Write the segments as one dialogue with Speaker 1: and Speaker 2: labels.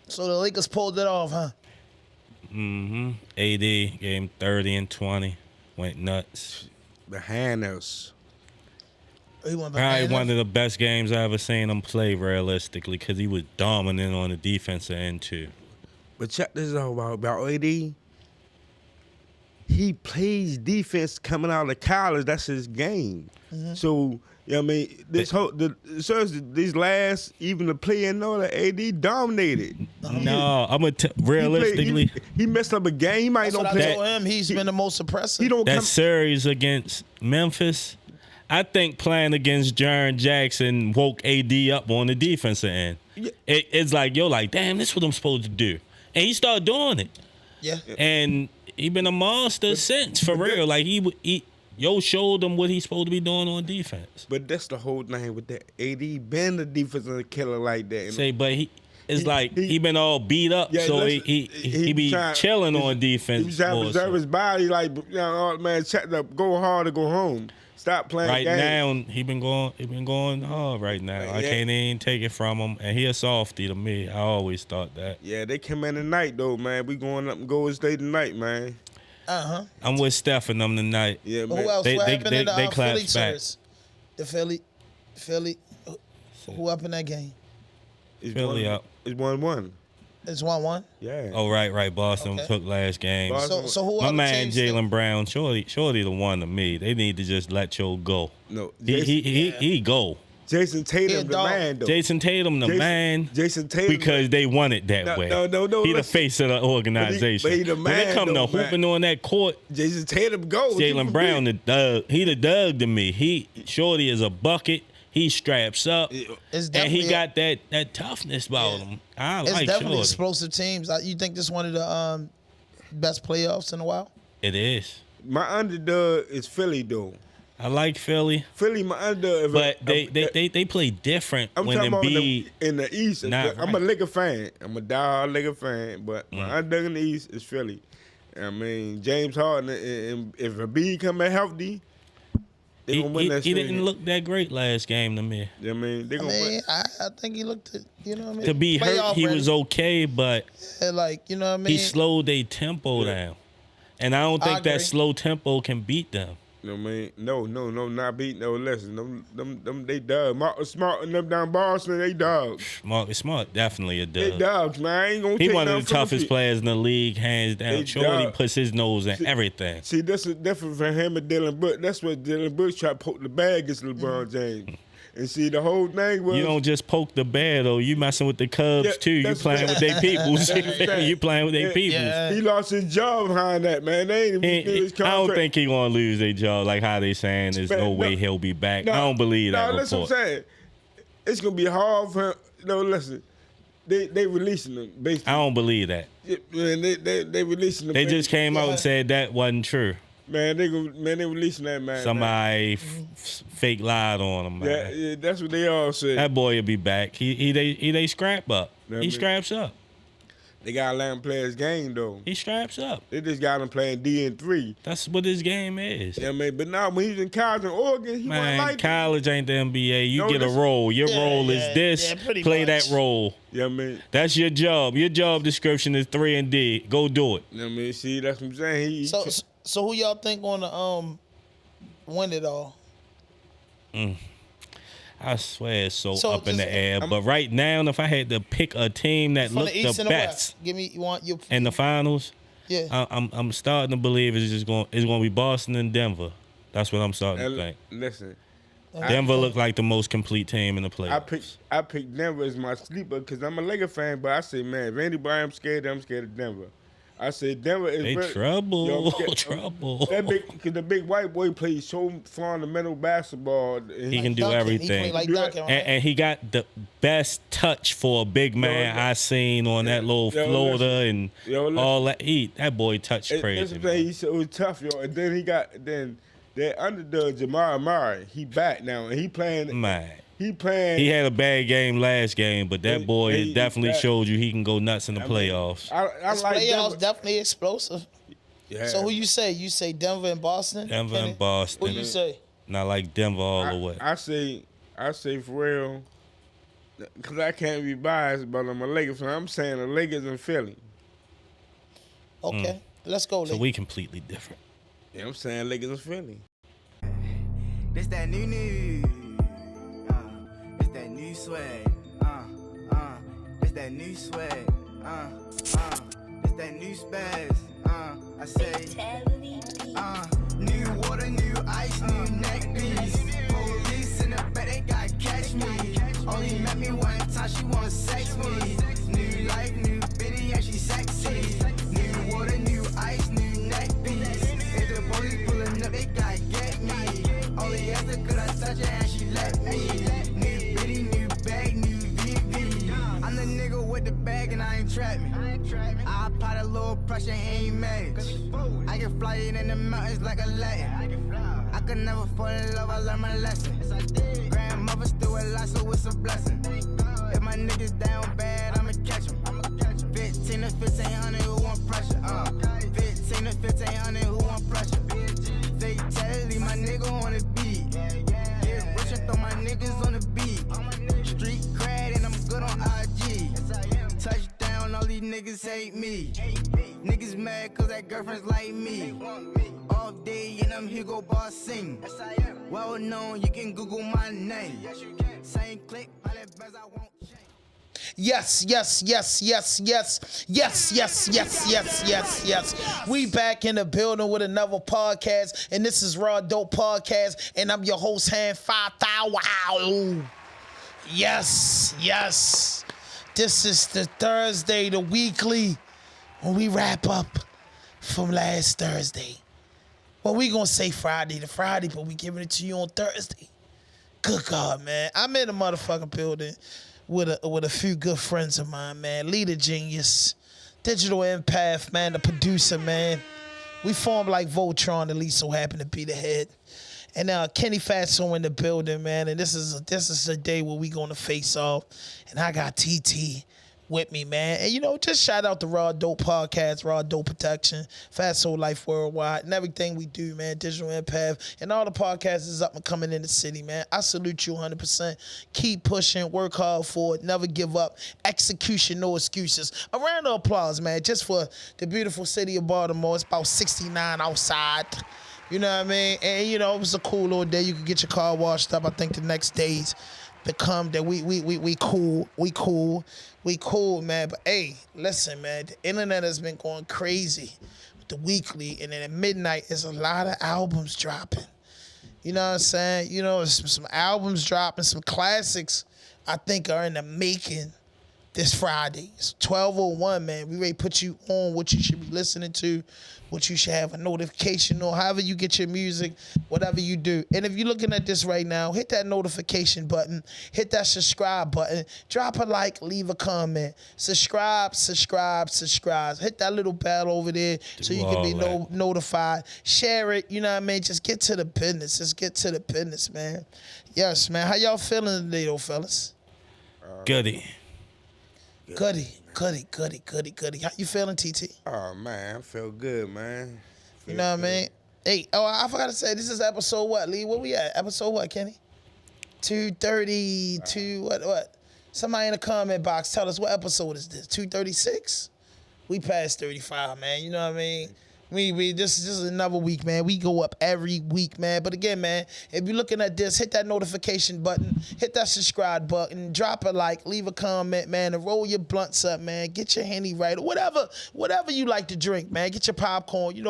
Speaker 1: So the Lakers pulled it off, huh?
Speaker 2: AD gave him 30 and 20. Went nuts.
Speaker 3: Behind us.
Speaker 2: Probably one of the best games I ever seen him play realistically because he was dominant on the defensive end too.
Speaker 3: But check this out about AD. He plays defense coming out of college. That's his game. So, you know what I mean? These last, even the play and all that, AD dominated.
Speaker 2: No, I'm going to realistically.
Speaker 3: He messed up a game. He might not play.
Speaker 1: I told him he's been the most impressive.
Speaker 2: That series against Memphis, I think playing against Jaren Jackson woke AD up on the defensive end. Yeah. It's like, you're like, damn, this is what I'm supposed to do. And he started doing it.
Speaker 1: Yeah.
Speaker 2: And he been a monster since, for real. Like, he showed him what he's supposed to be doing on defense.
Speaker 3: But that's the whole thing with that. AD been the defensive killer like that.
Speaker 2: But he been all beat up, so he be chilling on defense.
Speaker 3: He was trying to preserve his body, like, you know, man, check up, go hard or go home. Stop playing
Speaker 2: right
Speaker 3: games.
Speaker 2: Now, he been going hard right now. I can't even take it from him, and he a softie to me. I always thought that.
Speaker 3: Yeah, they come in tonight though, man. We going up and Golden State tonight, man.
Speaker 2: I'm with Steph and them tonight.
Speaker 3: Yeah, man.
Speaker 1: Who else? What happened in the Philly
Speaker 2: back.
Speaker 1: series? The Philly. Who up in that game?
Speaker 2: Philly up.
Speaker 3: It's 1-1.
Speaker 1: It's 1-1.
Speaker 3: Yeah.
Speaker 2: Oh right. Boston took last game.
Speaker 1: So who?
Speaker 2: My man Jaylen Brown, shorty the one to me. They need to just let Joe go.
Speaker 3: No,
Speaker 2: he go.
Speaker 3: Jason Tatum the man though.
Speaker 2: Jason Tatum the man.
Speaker 3: Jason Tatum
Speaker 2: because they want it that way.
Speaker 3: No.
Speaker 2: He the face of the organization.
Speaker 3: But he the man.
Speaker 2: When it come to hooping on that court,
Speaker 3: Jason Tatum goes.
Speaker 2: Jaylen Brown he the Doug to me. Shorty is a bucket. He straps up, and he got that toughness about him.
Speaker 1: It's
Speaker 2: like
Speaker 1: definitely
Speaker 2: Shorty.
Speaker 1: Explosive teams. You think this one of the best playoffs in a while?
Speaker 2: It is.
Speaker 3: My underdog is Philly though.
Speaker 2: I like Philly.
Speaker 3: Philly, my underdog.
Speaker 2: But they play different when Embiid
Speaker 3: in the East. I'm a Laker fan. I'm a diehard Laker fan. But my underdog in the East is Philly. I mean, James Harden, if Embiid come back healthy, they gonna win that series.
Speaker 2: He didn't look that great last game to me.
Speaker 3: I mean, they gonna win.
Speaker 1: I think he looked, you know what I mean?
Speaker 2: To be hurt, he was okay, but
Speaker 1: you know what I mean?
Speaker 2: He slowed their tempo down. And I don't think that slow tempo can beat them.
Speaker 3: You know what I mean? No, not beating no lessons. Them they dogs. Marcus Smart and them down Boston, they dogs.
Speaker 2: Marcus Smart, definitely a dog.
Speaker 3: They dogs, man. I ain't gonna
Speaker 2: He
Speaker 3: take
Speaker 2: one of the toughest players in the league, hands down. Shorty puts his nose in everything.
Speaker 3: See, this is different from him and Dylan Brooks. That's what Dylan Brooks tried to poke the bag against LeBron James. And see, the whole thing was...
Speaker 2: You don't just poke the bear, though. You messing with the Cubs, too. You playing with their peoples. You playing with their peoples.
Speaker 1: Yeah.
Speaker 3: He lost his job behind that, man. They ain't even his contract.
Speaker 2: I don't think he going to lose their job like how they saying there's no way he'll be back. I don't believe that report.
Speaker 3: That's what I'm saying. It's going to be hard for him. No, listen. They releasing him, basically.
Speaker 2: I don't believe that.
Speaker 3: Yeah, man, they releasing him.
Speaker 2: They just came out and said that wasn't true.
Speaker 3: Man, they releasing that man.
Speaker 2: Somebody fake lied on him, man.
Speaker 3: Yeah, that's what they all said.
Speaker 2: That boy will be back. They scrap up. He straps up.
Speaker 3: They gotta let him play his game though.
Speaker 2: He straps up.
Speaker 3: They just got him playing D&3.
Speaker 2: That's what his game is.
Speaker 3: Yeah, man. But now when he was in college in Oregon, he wasn't like
Speaker 2: college ain't the NBA. You get a role. Your role is this. Play that role.
Speaker 3: Yeah, man.
Speaker 2: That's your job. Your job description is 3 and D. Go do it.
Speaker 3: Yeah, man. See, that's what I'm saying.
Speaker 1: So who y'all think gonna win it all?
Speaker 2: I swear it's so up in the air. But right now, if I had to pick a team that looked the best in the finals, I'm starting to believe it's going to be Boston and Denver. That's what I'm starting to think.
Speaker 3: Listen,
Speaker 2: Denver looked like the most complete team in the playoffs.
Speaker 3: I picked Denver as my sleeper because I'm a Laker fan. But I say, man, if anybody I'm scared of Denver. I said Denver is
Speaker 2: trouble.
Speaker 3: Because the big white boy plays so fundamental basketball.
Speaker 2: He can do everything. And he got the best touch for a big man I seen on that little floater and all that. That boy touched crazy.
Speaker 3: He's so tough, yo. And then that underdog Jamal Murray, he back now and he playing.
Speaker 2: Man.
Speaker 3: He
Speaker 2: had a bad game last game, but that boy definitely showed you he can go nuts in the playoffs.
Speaker 1: I like playoffs definitely explosive. Yeah. So who you say? You say Denver and Boston?
Speaker 2: Denver and Boston.
Speaker 1: Who you say?
Speaker 2: Not like Denver all the way.
Speaker 3: I say for real, because I can't be biased, but I'm a Lakers fan. I'm saying the Lakers and Philly.
Speaker 1: Okay, let's go.
Speaker 2: So we completely different.
Speaker 3: Yeah, I'm saying Lakers and Philly.
Speaker 4: This that new. It's that new swag. It's that new swag. It's that new spaz. I say, new water, new ice, new neck piece. Police in the back, they gotta catch me. Only met me one time, she wanna sex me. New life, new bitty, and she sexy. New water, new ice, new neck piece. If the police pulling up, they gotta get me. Only after could I touch her and she let me. New bitty, new bag, new VV. I'm the nigga with the bag and I ain't trapping. I apply a little pressure, ain't mad. I can fly it in the mountains like a Latin. I could never fall in love, I learned my lesson. Grandmother still alive, so it's a blessing. If my niggas down bad, I'ma catch 'em. 15 to 1500, who want pressure? 15 to 1500, who want pressure? Fatality, my nigga on the beat. Get rich and throw my niggas on the beat. Street cred and I'm good on IG. Touchdown, all these niggas hate me. Niggas mad cause that girlfriend's like me. Off day and I'm Hugo Boss sing. Well known, you can Google my name. Same click, all that best I won't change.
Speaker 1: Yes. We back in the building with another podcast, and this is RawDope Podcast, and I'm your host, Hand 5000. Wow. Yes. This is the Thursday, the weekly, when we wrap up from last Thursday. Well, we gonna say Friday to Friday, but we giving it to you on Thursday. Good God, man. I'm in the motherfucking building with a few good friends of mine, man. Leader Genius, Digital Empath, man, the producer, man. We formed like Voltron, at least so happen to be the head. And Kenny Fatso in the building, man. And this is a day where we gonna face off. And I got TT with me, man. And, just shout out to RawDope Podcast, RawDope Protection, Fatso Life Worldwide, and everything we do, man. Digital Empath, and all the podcasts is up and coming in the city, man. I salute you 100%. Keep pushing, work hard for it, never give up. Execution, no excuses. A round of applause, man, just for the beautiful city of Baltimore. It's about 69 outside. You know what I mean? And, it was a cool little day. You could get your car washed up. I think the next days become that we cool, man. But hey, listen, man, the internet has been going crazy with the weekly, and then at midnight there's a lot of albums dropping. You know what I'm saying? Some albums dropping, some classics I think are in the making this Friday. It's 12:01, man. We ready to put you on what you should be listening to, what you should have a notification on, however you get your music, whatever you do. And if you're looking at this right now, hit that notification button, hit that subscribe button, drop a like, leave a comment, subscribe. Hit that little bell over there so you can be notified. Share it, you know what I mean? Just get to the business. Just get to the business, man. Yes, man. How y'all feeling today, though, fellas?
Speaker 2: Goody.
Speaker 1: How you feeling, TT?
Speaker 3: Oh, man, I feel good, man.
Speaker 1: You know what I mean? Hey, I forgot to say, this is episode what, Lee? Where we at? Episode what, Kenny? 232, what? Somebody in the comment box, tell us what episode is this? 236? We passed 35, man. You know what I mean? This is another week, man. We go up every week, man. But again, man, if you're looking at this, hit that notification button, hit that subscribe button, drop a like, leave a comment, man, and roll your blunts up, man. Get your Henny right, or whatever you like to drink, man. Get your popcorn, get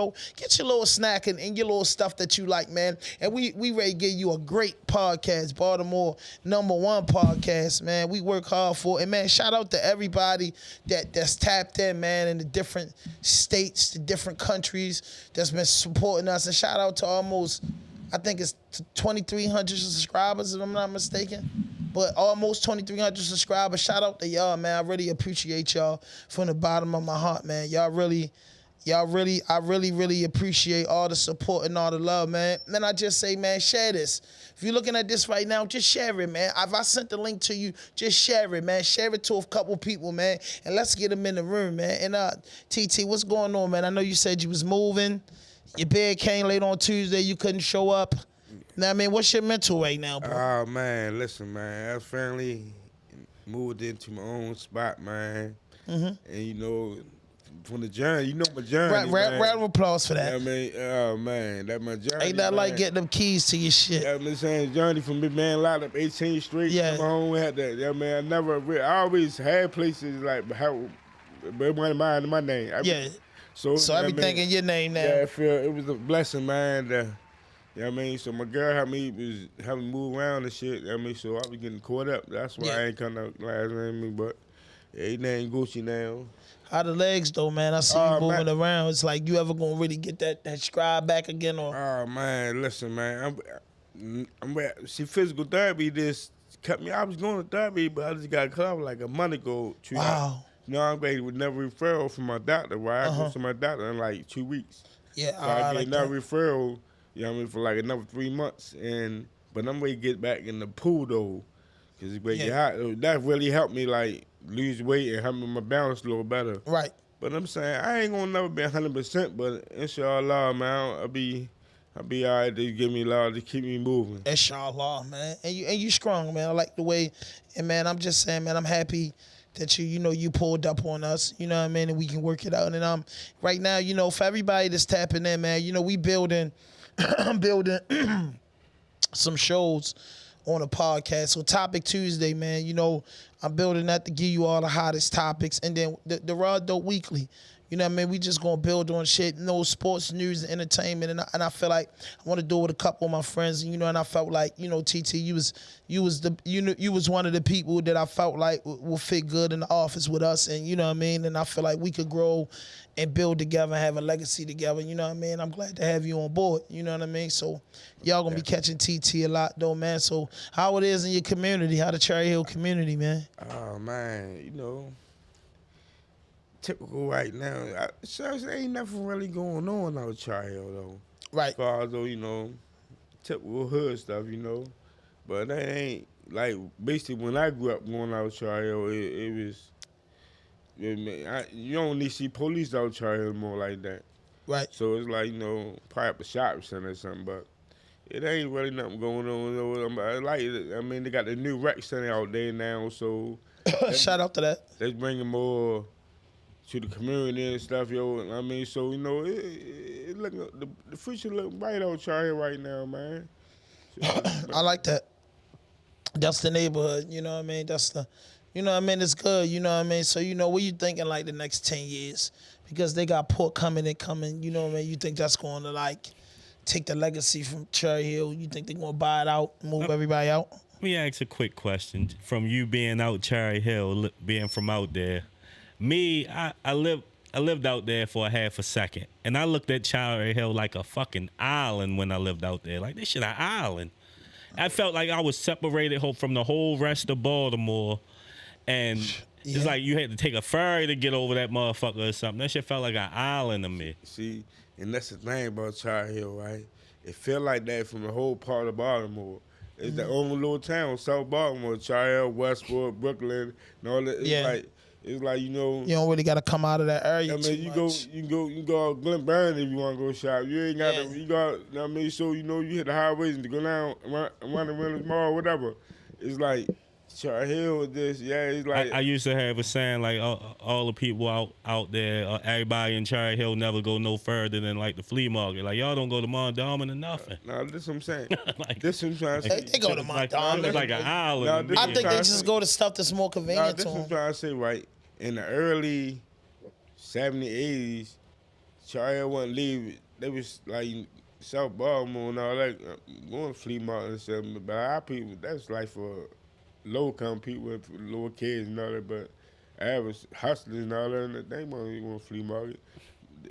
Speaker 1: your little snack and your little stuff that you like, man. And we ready to give you a great podcast, Baltimore #1 podcast, man. We work hard for it. And, man, shout out to everybody that's tapped in, man, in the different states, the different countries that's been supporting us, and shout out to almost, I think it's 2,300 subscribers if I'm not mistaken, but almost 2,300 subscribers. Shout out to y'all, man. I really appreciate y'all from the bottom of my heart, man. I really appreciate all the support and all the love, man. Man, I just say, man, share this. If you're looking at this right now, just share it, man. If I sent the link to you, just share it, man. Share it to a couple people, man, and let's get them in the room, man. And TT, what's going on, man? I know you said you was moving. Your bed came late on Tuesday. You couldn't show up. Now, I mean, what's your mental right now, bro?
Speaker 3: Oh, man, listen, man. I finally moved into my own spot, man. And, you know, from the journey, you know my journey, man.
Speaker 1: Round of applause for that.
Speaker 3: I mean, oh, man, that's my journey,
Speaker 1: Ain't nothing like getting them keys to your shit.
Speaker 3: Yeah, I'm saying journey from Big Man Lot up 18th Street.
Speaker 1: Yeah.
Speaker 3: Come home, had that. Yeah, man, I always had places like how, but money mine my name. So
Speaker 1: everything in your name now.
Speaker 3: Yeah, I feel it was a blessing, man. You know what I mean? So my girl helped me move around and shit. You know what I mean? So I was getting caught up. That's why I ain't come out last name, but everything Gucci now.
Speaker 1: How the legs though, man? I see you moving around. It's like you ever gonna really get that stride back again, or?
Speaker 3: Oh man, listen, man. See, physical therapy just cut me. I was going to therapy, but I just got cut off like a month ago.
Speaker 1: Wow.
Speaker 3: You know, I'm ready with never referral from my doctor. Right, I go to my doctor in like 2 weeks.
Speaker 1: Yeah,
Speaker 3: so I get another referral. You know what I mean, for like another 3 months, but I'm ready to get back in the pool though, cause it's way hot. That really helped me like lose weight and help me my balance a little better.
Speaker 1: Right.
Speaker 3: But I'm saying I ain't gonna never be 100%, but inshallah, man, I'll be all right. They give me a lot to keep me moving.
Speaker 1: Inshallah, man, and you strong, man. I like the way, and man, I'm just saying, man, I'm happy that you pulled up on us, you know what I mean, and we can work it out. And right now, you know, for everybody that's tapping in, man, you know, we building some shows on a podcast. So Topic Tuesday, man, you know, I'm building that to give you all the hottest topics. And then the RawDope Weekly, you know what I mean? We just going to build on shit, sports, news, and entertainment. And I feel like I want to do it with a couple of my friends, you know, and I felt like, you know, TT, you was one of the people that I felt like will fit good in the office with us. And, you know what I mean? And I feel like we could grow and build together and have a legacy together, you know what I mean? I'm glad to have you on board, you know what I mean? So y'all gonna be catching TT a lot though, man. So how it is in your community, how the Cherry Hill community, man?
Speaker 3: Oh, man, you know, typical right now. There ain't nothing really going on out Cherry Hill though.
Speaker 1: Right.
Speaker 3: As far as though, you know, typical hood stuff, you know. But that ain't, like, basically when I grew up going out Cherry Hill, it was, you don't need to see police out Cherry Hill more like that.
Speaker 1: Right.
Speaker 3: So it's like, you know, probably up a shopping center or something, but it ain't really nothing going on. I like it. I mean, they got the new rec center out there now, so
Speaker 1: shout out to that.
Speaker 3: That's bringing more to the community and stuff, yo. I mean, so, you know, it look, the future look bright out Cherry Hill right now, man. So,
Speaker 1: I like that. That's the neighborhood, you know what I mean? That's the, you know what I mean? It's good, you know what I mean? So, you know, what you thinking like the next 10 years? Because they got port coming, you know what I mean? You think that's going to like take the legacy from Cherry Hill? You think they're going to buy it out, move everybody out?
Speaker 2: Let me ask a quick question. From you being out Cherry Hill, being from out there, me, I lived out there for a half a second, and I looked at Cherry Hill like a fucking island when I lived out there. Like, this shit an island. I felt like I was separated from the whole rest of Baltimore, and it's like you had to take a ferry to get over that motherfucker or something. That shit felt like an island to me.
Speaker 3: See, and that's the thing about Cherry Hill, right? It felt like that from the whole part of Baltimore. It's the only little town, South Baltimore, Cherry Hill, Westport, Brooklyn, and all that. It's like, you know,
Speaker 1: you don't really got to come out of that area.
Speaker 3: I mean, you can go out Glen Burn if you want to go shop. You ain't got to. You got. I mean, so you know, you hit the highways and go down, run around the mall, whatever. It's like Cherry Hill with this. Yeah, it's like
Speaker 2: I used to have a saying like all the people out there, everybody in Cherry Hill never go no further than like the flea market. Like y'all don't go to Mondawmin or nothing.
Speaker 3: No, this is what I'm saying.
Speaker 2: Like,
Speaker 3: this is what I'm trying to say.
Speaker 1: They go to Mondawmin.
Speaker 2: It's like an island.
Speaker 1: I think they just go to stuff that's more convenient
Speaker 3: this
Speaker 1: to
Speaker 3: is what
Speaker 1: them.
Speaker 3: I'm trying to say, right? In the early 70s, 80s, Cherry Hill wasn't leaving. They was like South Baltimore and all that, going to flea market and stuff. But our people, that's like for low-income people, lower kids and all that. But average hustlers and all that, they weren't going to flea market.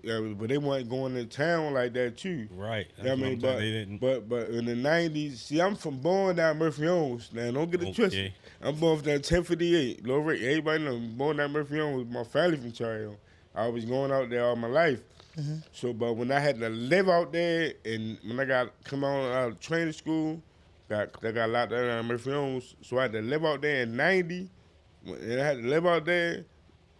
Speaker 3: But they weren't going to town like that too.
Speaker 2: Right.
Speaker 3: You know what I mean? But in the 90s, see, I'm born down Murphy Owens. Now, don't get it twisted. I'm born from 1058. Low rate. Everybody know I'm born down Murphy Owens. My family from Cherry Hill. I was going out there all my life. Mm-hmm. So, but when I had to live out there, and when I come on out of training school, I got locked down Murphy Owens. So I had to live out there in 90. And I had to live out there.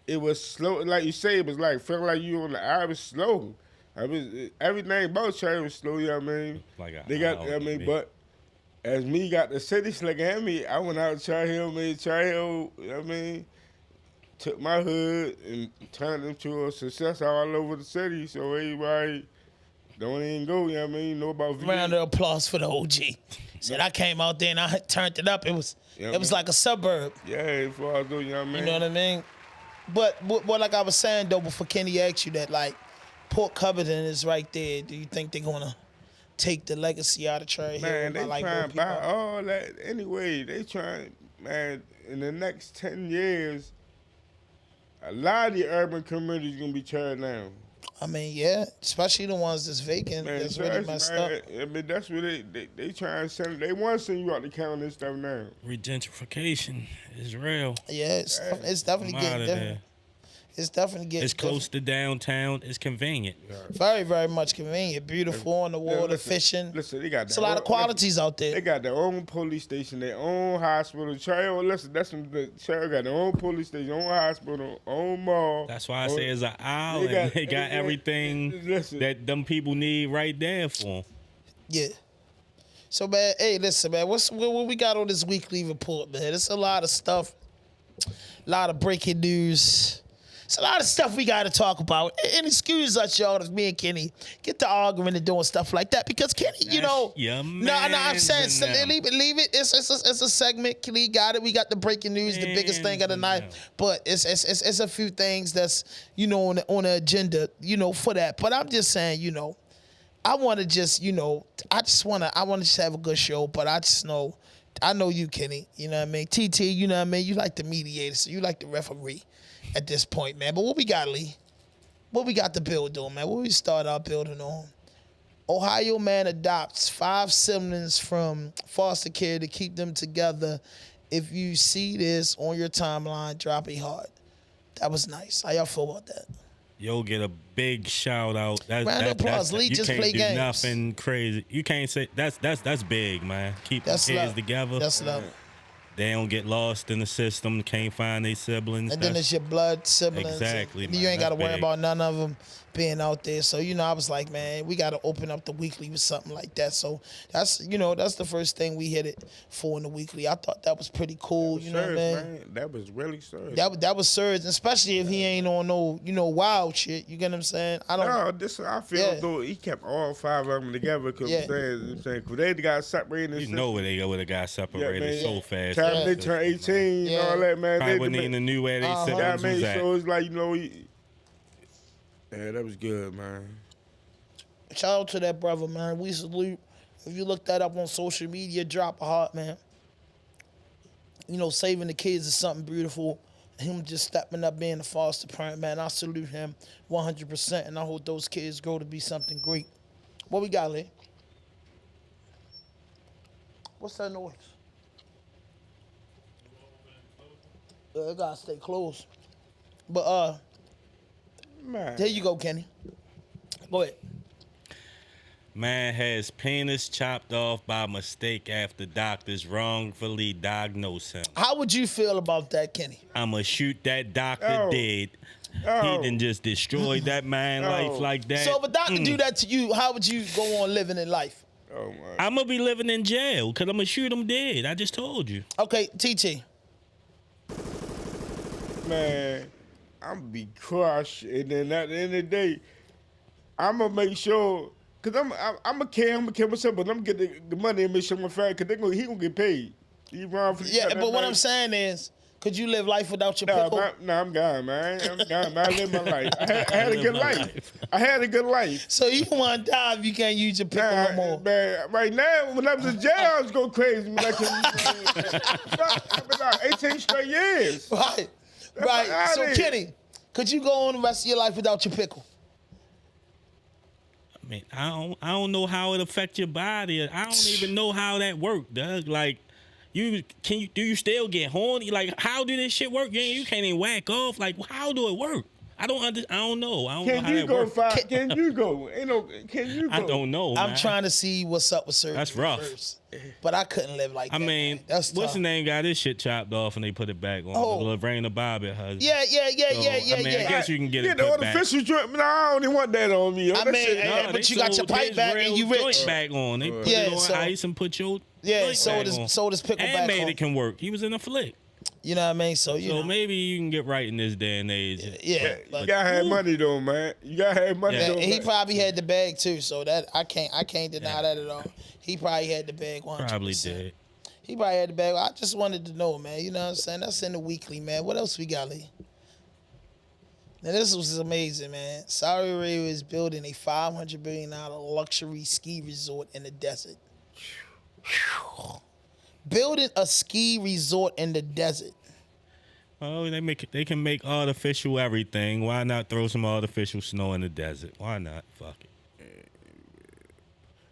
Speaker 3: It was slow, like you say. It was like felt like you on the eye. It was slow. Everything about Cherry was slow, you know what I mean? They got, but as me got the city slicking at me, I went out to Cherry Hill, you know what I mean? Took my hood and turned it into a success all over the city, so everybody don't even go, you know what I mean? Know about VA.
Speaker 1: Round of applause for the OG. Said I came out there and I turned it up. It was like a suburb.
Speaker 3: Yeah, before I do, you know what I mean?
Speaker 1: You know what I mean? But like I was saying though, before Kenny asked you that, like Port Covington is right there. Do you think they're gonna take the legacy out of Cherry Hill?
Speaker 3: Man, they trying to buy all that anyway. They trying, man, in the next 10 years, a lot of the urban communities gonna be teared down.
Speaker 1: I mean, yeah, especially the ones that's vacant. Man, that's really messed up.
Speaker 3: I mean, that's what they trying to send. They want to send you out to count this stuff now.
Speaker 2: Gentrification is real.
Speaker 1: Yeah, it's definitely getting different. It's definitely getting.
Speaker 2: It's close to downtown. It's convenient.
Speaker 3: Yeah.
Speaker 1: Very, very much convenient. Beautiful on the water, fishing.
Speaker 3: Listen, they got.
Speaker 1: It's a lot of qualities out there.
Speaker 3: They got their own police station, their own hospital. Listen, Cherry got their own police station, own hospital, own mall.
Speaker 2: That's why I say it's an island. They got everything that them people need right there for them.
Speaker 1: Yeah. So, man, hey, listen, man, what we got on this weekly report, man? It's a lot of stuff, a lot of breaking news. It's a lot of stuff we got to talk about. And excuse us, y'all, if me and Kenny get to arguing and doing stuff like that. Because Kenny, you know. I'm saying, so leave it. It's a segment. Kenny got it. We got the breaking news, the biggest thing of the night. But it's a few things that's, you know, on the agenda, you know, for that. But I'm just saying, you know, I want to just, you know, I want to just have a good show. But I just know, I know you, Kenny. You know what I mean? TT, you know what I mean? You like the mediator, so you like the referee at this point, man. But what we got, Lee? What we got to build on, man? What we start our building on? Ohio man adopts 5 siblings from foster care to keep them together. If you see this on your timeline, drop a heart. That was nice. How y'all feel about that?
Speaker 2: Yo, get a big shout out.
Speaker 1: Round of applause. Lee just play games. You can't do
Speaker 2: nothing crazy. You can't say that's big, man. Keep the kids together.
Speaker 1: That's love.
Speaker 2: They don't get lost in the system, can't find their siblings.
Speaker 1: And then it's your blood siblings.
Speaker 2: Exactly.
Speaker 1: You ain't got to worry about none of them being out there. So, you know, I was like, man, we got to open up the weekly with something like that. So that's, you know, that's the first thing we hit it for in the weekly. I thought that was pretty cool. You know what I mean? Man.
Speaker 3: That was really surge.
Speaker 1: That was surge, especially if he ain't on no, you know, wild shit. You get what I'm saying?
Speaker 3: I feel though he kept all 5 of them together because they got separated.
Speaker 2: You know where they would have got separated so fast.
Speaker 3: Time they turned 18 and all that, man.
Speaker 2: Probably wouldn't even knew where they siblings was at.
Speaker 3: So it's like, you know, yeah, that was good, man.
Speaker 1: Shout out to that brother, man. We salute. If you look that up on social media, drop a heart, man. You know, saving the kids is something beautiful. Him just stepping up being a foster parent, man. I salute him 100%, and I hope those kids grow to be something great. What we got, Lee? What's that noise? It gotta stay closed. But man, there you go, Kenny. Go ahead.
Speaker 2: Man has penis chopped off by mistake after doctors wrongfully diagnosed him.
Speaker 1: How would you feel about that, Kenny?
Speaker 2: I'ma shoot that doctor dead. He done just destroyed that man life like that.
Speaker 1: So if a doctor do that to you, how would you go on living in life?
Speaker 3: Oh my.
Speaker 2: I'm gonna be living in jail because I'm gonna shoot him dead. I just told you.
Speaker 1: Okay, TT.
Speaker 3: Man, I'm gonna be crushed, and then at the end of the day, I'm gonna make sure, cause I'm gonna kill myself, but I'm gonna get the money and make sure my family, cause he gonna get paid. He wrong for
Speaker 1: but what I'm saying is, could you live life without your pickle?
Speaker 3: I'm gone, man. I live my life. I had a good life. I had a good life.
Speaker 1: So you want to die if you can't use your pickle no more?
Speaker 3: Man, right now, when I was in jail, I was going crazy. Like, 18 straight years.
Speaker 1: Right. So, Kenny, could you go on the rest of your life without your pickle?
Speaker 2: I mean, I don't know how it affect your body. I don't even know how that work, Doug. Like, do you still get horny? Like, how do this shit work? You can't even whack off. Like, how do it work? I don't know. I don't know
Speaker 3: Can
Speaker 2: how
Speaker 3: you
Speaker 2: that
Speaker 3: go
Speaker 2: works.
Speaker 3: Can you go? Ain't no. Can you go?
Speaker 2: I don't know.
Speaker 1: I'm
Speaker 2: man.
Speaker 1: trying to see what's up with surgery.
Speaker 2: That's rough.
Speaker 1: First. But I couldn't live like that.
Speaker 2: I mean,
Speaker 1: man. That's
Speaker 2: what's
Speaker 1: tough.
Speaker 2: the name? Got his shit chopped off and they put it back on.
Speaker 1: Oh.
Speaker 2: Lorraine Bobbitt husband.
Speaker 1: Yeah.
Speaker 2: I mean, I guess you can get
Speaker 3: Yeah,
Speaker 2: it
Speaker 3: the
Speaker 2: put back.
Speaker 3: artificial joint. No, I don't even want that on me.
Speaker 1: I mean, but you got your pipe back and you rich.
Speaker 2: Joint back on. They put
Speaker 1: Yeah,
Speaker 2: it on
Speaker 1: so-
Speaker 2: ice and put your
Speaker 1: Yeah,
Speaker 2: joint
Speaker 1: so
Speaker 2: back
Speaker 1: does
Speaker 2: on.
Speaker 1: Pickleback.
Speaker 2: And made
Speaker 1: on.
Speaker 2: it can work. He was in a flick.
Speaker 1: You know what I mean? So you
Speaker 2: So
Speaker 1: know.
Speaker 2: maybe you can get right in this day and age.
Speaker 1: Yeah,
Speaker 3: You
Speaker 1: but
Speaker 3: gotta have money though, man. You gotta have money
Speaker 2: Yeah.
Speaker 3: though.
Speaker 1: he
Speaker 3: man.
Speaker 1: probably had the bag too. So that I can't deny that at all. He probably had the bag 100%.
Speaker 2: Probably did.
Speaker 1: He probably had the bag. I just wanted to know, man. You know what I'm saying? That's in the weekly, man. What else we got, Lee? Now this was amazing, man. Saudi Arabia is building a $500 billion luxury ski resort in the desert. Building a ski resort in the desert.
Speaker 2: Oh, they can make artificial everything. Why not throw some artificial snow in the desert? Why not? Fuck it.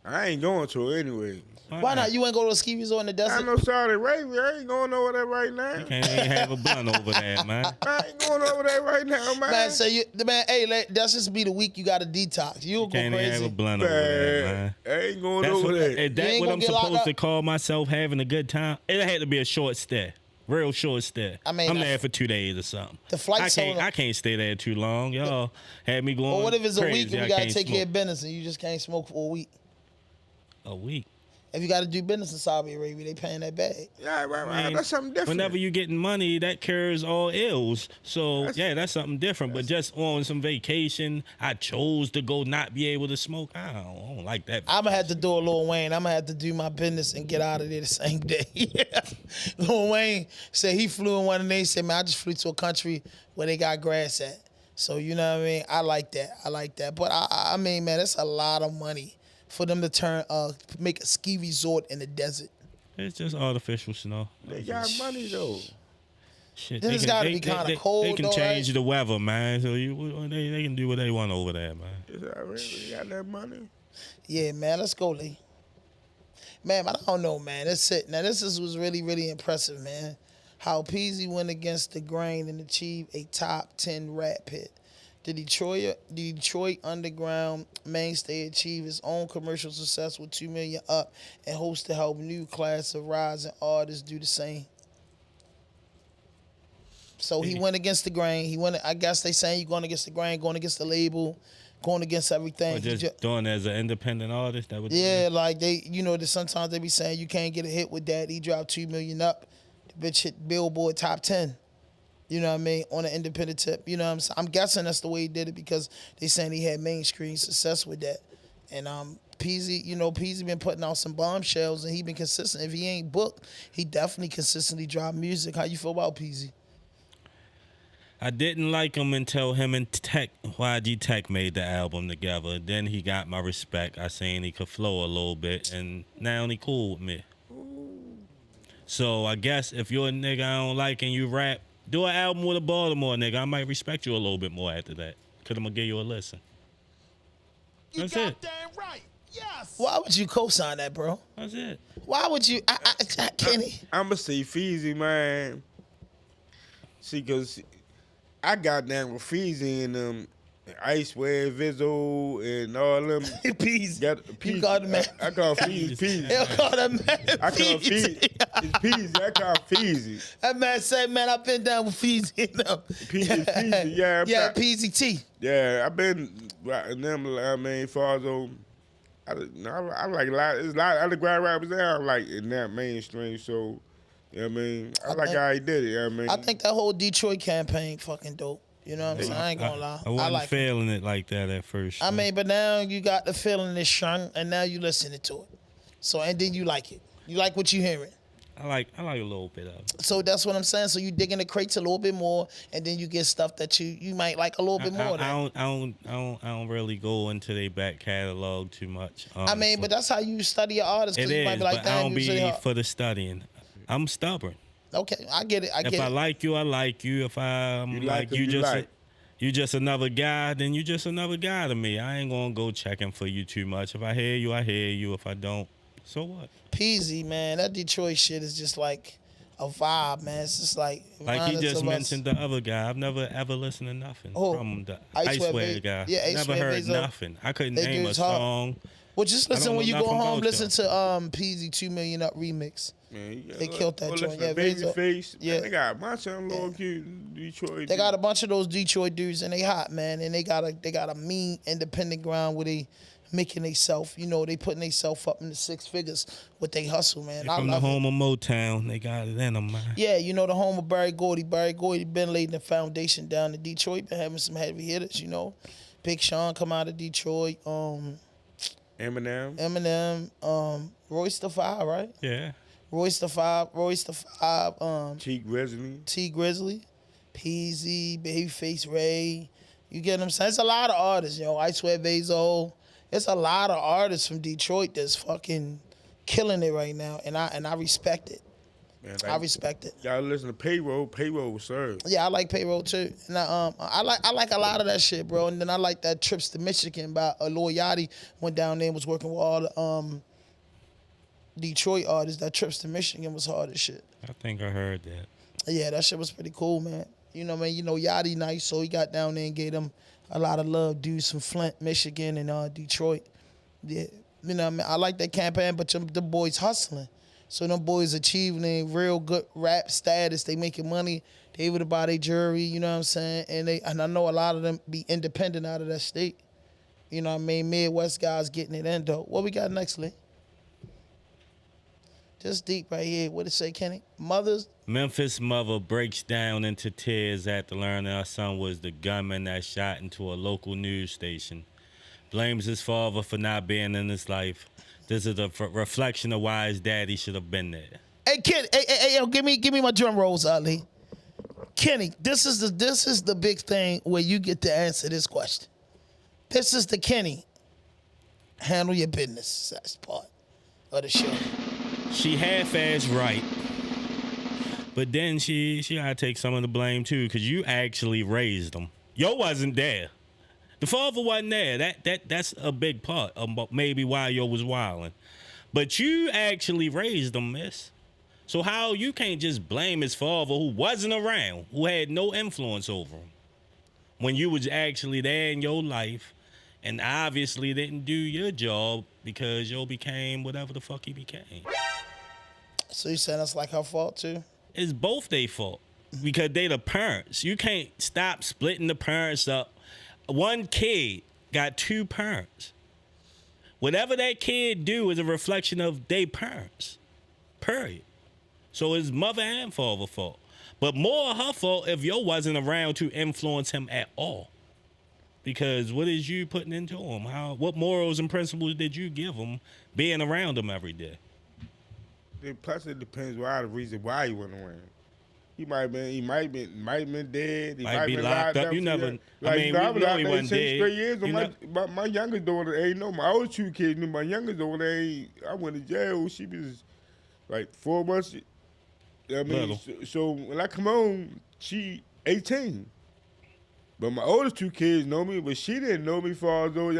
Speaker 3: I ain't going to it anyway.
Speaker 1: Why not? You ain't go to a ski resort in the desert?
Speaker 3: I know Saudi Arabia. I ain't going over there right now.
Speaker 2: You can't even have a blunt over there, man.
Speaker 3: I ain't going over there right now, man.
Speaker 1: Man, so hey, that's just be the week you got to detox. You'll go
Speaker 2: Can't even have
Speaker 1: crazy.
Speaker 2: a blunt over there, man.
Speaker 3: I ain't going
Speaker 2: That's
Speaker 3: over
Speaker 2: what,
Speaker 3: there.
Speaker 2: is
Speaker 1: You
Speaker 2: that
Speaker 1: ain't
Speaker 2: what
Speaker 1: gonna
Speaker 2: I'm
Speaker 1: get locked
Speaker 2: supposed to
Speaker 1: up.
Speaker 2: call myself having a good time? It had to be a short stay. Real short stay.
Speaker 1: I mean,
Speaker 2: I'm there for 2 days or something.
Speaker 1: The flight's
Speaker 2: I can't stay there too long. Y'all had me going.
Speaker 1: Or what if it's a
Speaker 2: crazy.
Speaker 1: week and
Speaker 2: I
Speaker 1: you got to
Speaker 2: can't
Speaker 1: take care
Speaker 2: smoke.
Speaker 1: of business and you just can't smoke for a week?
Speaker 2: A week.
Speaker 1: If you got to do business in Saudi Arabia, they paying that bag.
Speaker 3: Yeah, right.
Speaker 2: I mean,
Speaker 3: That's something different.
Speaker 2: Whenever you getting money, that cures all ills. So that's something different. But just on some vacation, I chose to go not be able to smoke. I don't like that.
Speaker 1: I'm going to have to do a Lil Wayne. I'm going to have to do my business and get out of there the same day. Lil Wayne said he flew in one and they said, man, I just flew to a country where they got grass at. So, you know what I mean? I like that. But, I mean, man, that's a lot of money for them to make a ski resort in the desert.
Speaker 2: It's just artificial snow.
Speaker 3: They got money though.
Speaker 2: Shit,
Speaker 1: Then it's gotta be kinda cold,
Speaker 2: They can
Speaker 1: though,
Speaker 2: change
Speaker 1: right?
Speaker 2: the weather, man. So they can do what they want over there, man.
Speaker 3: Is that real? They got that money.
Speaker 1: Yeah, man, let's go, Lee. Man, but I don't know, man. That's it. Now, was really, really impressive, man. How Peasy went against the grain and achieved a top 10 rap hit. The Detroit underground mainstay achieved his own commercial success with 2 million up and hopes to help new class of rising artists do the same. So he went against the grain. I guess they saying you're going against the grain, going against the label, going against everything.
Speaker 2: Or just doing it as an independent artist. That would
Speaker 1: like they, sometimes they be saying you can't get a hit with that. He dropped 2 million up. The bitch hit Billboard top 10. You know what I mean? On an independent tip. You know what I'm saying? I'm guessing that's the way he did it because they saying he had mainstream success with that. And Peasy, Peasy been putting out some bombshells and he been consistent. If he ain't booked, he definitely consistently drop music. How you feel about Peasy?
Speaker 2: I didn't like him until him and Teck, YG Teck made the album together. Then he got my respect. I seen he could flow a little bit, and now he cool with me. So I guess if you're a nigga I don't like and you rap, do an album with a Baltimore nigga. I might respect you a little bit more after that. Cause I'm gonna give you a listen. That's it.
Speaker 5: Damn right. Yes.
Speaker 1: Why would you co-sign that, bro?
Speaker 2: That's it.
Speaker 1: Why would you? Kenny.
Speaker 3: I'ma say Feezy, man. See, cause I got down with Feezy and Icewear, Vizzo, and all them.
Speaker 1: Peasy. You called him man.
Speaker 3: I call Feezy Peasy.
Speaker 1: He'll call that man
Speaker 3: I call Feezy. It's Peasy. I call Feezy.
Speaker 1: That man said, man, I've been down with Feezy.
Speaker 3: Peasy, yeah.
Speaker 1: Yeah, Peasy T.
Speaker 3: Yeah, I've been writing them. I mean, Farzo. I like a lot. There's a lot of underground rappers there. I like in that mainstream. So, you know what I mean? I like how he did it. You know what I mean?
Speaker 1: I think that whole Detroit campaign fucking dope. You know what I'm saying? I ain't gonna lie.
Speaker 2: I wasn't
Speaker 1: like
Speaker 2: feeling it like that at first.
Speaker 1: I mean, but now you got the feeling it's shun, and now you listening to it. So, and then you like it. You like what you hearing.
Speaker 2: I like a little bit of it.
Speaker 1: So that's what I'm saying. So you dig in the crates a little bit more, and then you get stuff that you might like a little bit more.
Speaker 2: I don't really go into their back catalog too much.
Speaker 1: I mean, but that's how you study your artist.
Speaker 2: It
Speaker 1: you
Speaker 2: is,
Speaker 1: might be like,
Speaker 2: but I don't be
Speaker 1: for
Speaker 2: for the studying. I'm stubborn.
Speaker 1: Okay, I get it.
Speaker 2: If I like you, I like you. If I'm you just another guy, then you just another guy to me. I ain't gonna go checking for you too much. If I hear you, I hear you. If I don't, so what?
Speaker 1: Peasy, man, that Detroit shit is just like a vibe, man. It's just like
Speaker 2: he just mentioned the other guy. I've never ever listened to nothing from the I Swear guy.
Speaker 1: Yeah,
Speaker 2: never heard nothing. I couldn't name a song.
Speaker 1: Well, just listen when you go home. Listen to Peasy 2 Million Up remix.
Speaker 3: Man,
Speaker 1: they killed that joint. Yeah,
Speaker 3: Babyface. Yeah, they got a bunch of them Detroit.
Speaker 1: They got a bunch of those Detroit dudes, and they hot, man. And they got a mean independent ground where they making theyself, they putting theyself up in the 6 figures with they hustle, man.
Speaker 2: From the home of Motown, they got it in them, man.
Speaker 1: Yeah, the home of Barry Gordy. Barry Gordy been laying the foundation down in Detroit, been having some heavy hitters, Big Sean come out of Detroit.
Speaker 3: Eminem.
Speaker 1: Royce the Five, right?
Speaker 2: Yeah.
Speaker 1: Royce the Five.
Speaker 3: T
Speaker 1: Grizzly. Peasy, Babyface Ray. You get what I'm saying? It's a lot of artists, I Swear Bezo. It's a lot of artists from Detroit that's fucking killing it right now, and I respect it. Man, I respect it.
Speaker 3: Y'all listen to Payroll. Payroll was served.
Speaker 1: Yeah, I like Payroll too. And I like a lot of that shit, bro. And then I like that Trips to Michigan by Lil Yachty. Went down there and was working with all the Detroit artists. That Trips to Michigan was hard as shit.
Speaker 2: I think I heard that.
Speaker 1: Yeah, that shit was pretty cool, man. Yachty nice, so he got down there and gave them a lot of love. Dudes from Flint, Michigan, and Detroit. Yeah, I like that campaign, but the boys hustling. So them boys achieving a real good rap status. They making money. They able to buy their jewelry, you know what I'm saying? And I know a lot of them be independent out of that state. You know what I mean? Midwest guys getting it in, though. What we got next, Lee? Just deep right here. What it say, Kenny?
Speaker 2: Memphis mother breaks down into tears after learning her son was the gunman that shot into a local news station. Blames his father for not being in his life. This is a reflection of why his daddy should have been there.
Speaker 1: Hey, Kenny, hey, yo, give me my drum rolls, Ali. Kenny, this is the big thing where you get to answer this question. This is the Kenny. Handle your business. That's part of the show.
Speaker 2: She half-assed right, but then she gotta take some of the blame too, because you actually raised them. Yo wasn't there. The father wasn't there. That's a big part of maybe why yo was wilding. But you actually raised them, miss. So how you can't just blame his father who wasn't around, who had no influence over him, when you was actually there in your life and obviously didn't do your job because yo became whatever the fuck he became.
Speaker 1: So you saying that's like her fault too?
Speaker 2: It's both their fault because they the parents. You can't stop splitting the parents up. One kid got 2 parents. Whatever that kid do is a reflection of their parents. Period. So it's mother and father fault. But more her fault if yo wasn't around to influence him at all. Because what is you putting into him? What morals and principles did you give him being around him every day?
Speaker 3: Plus, it depends the reason why he went around. He might have been dead. He
Speaker 2: might be locked up. You never.
Speaker 3: Like,
Speaker 2: we know he wasn't dead.
Speaker 3: Straight years. My youngest daughter ain't know. My other 2 kids knew. My youngest daughter ain't. I went to jail. She was like 4 months. So when I come home, she 18. But my oldest 2 kids know me, but she didn't know me for although,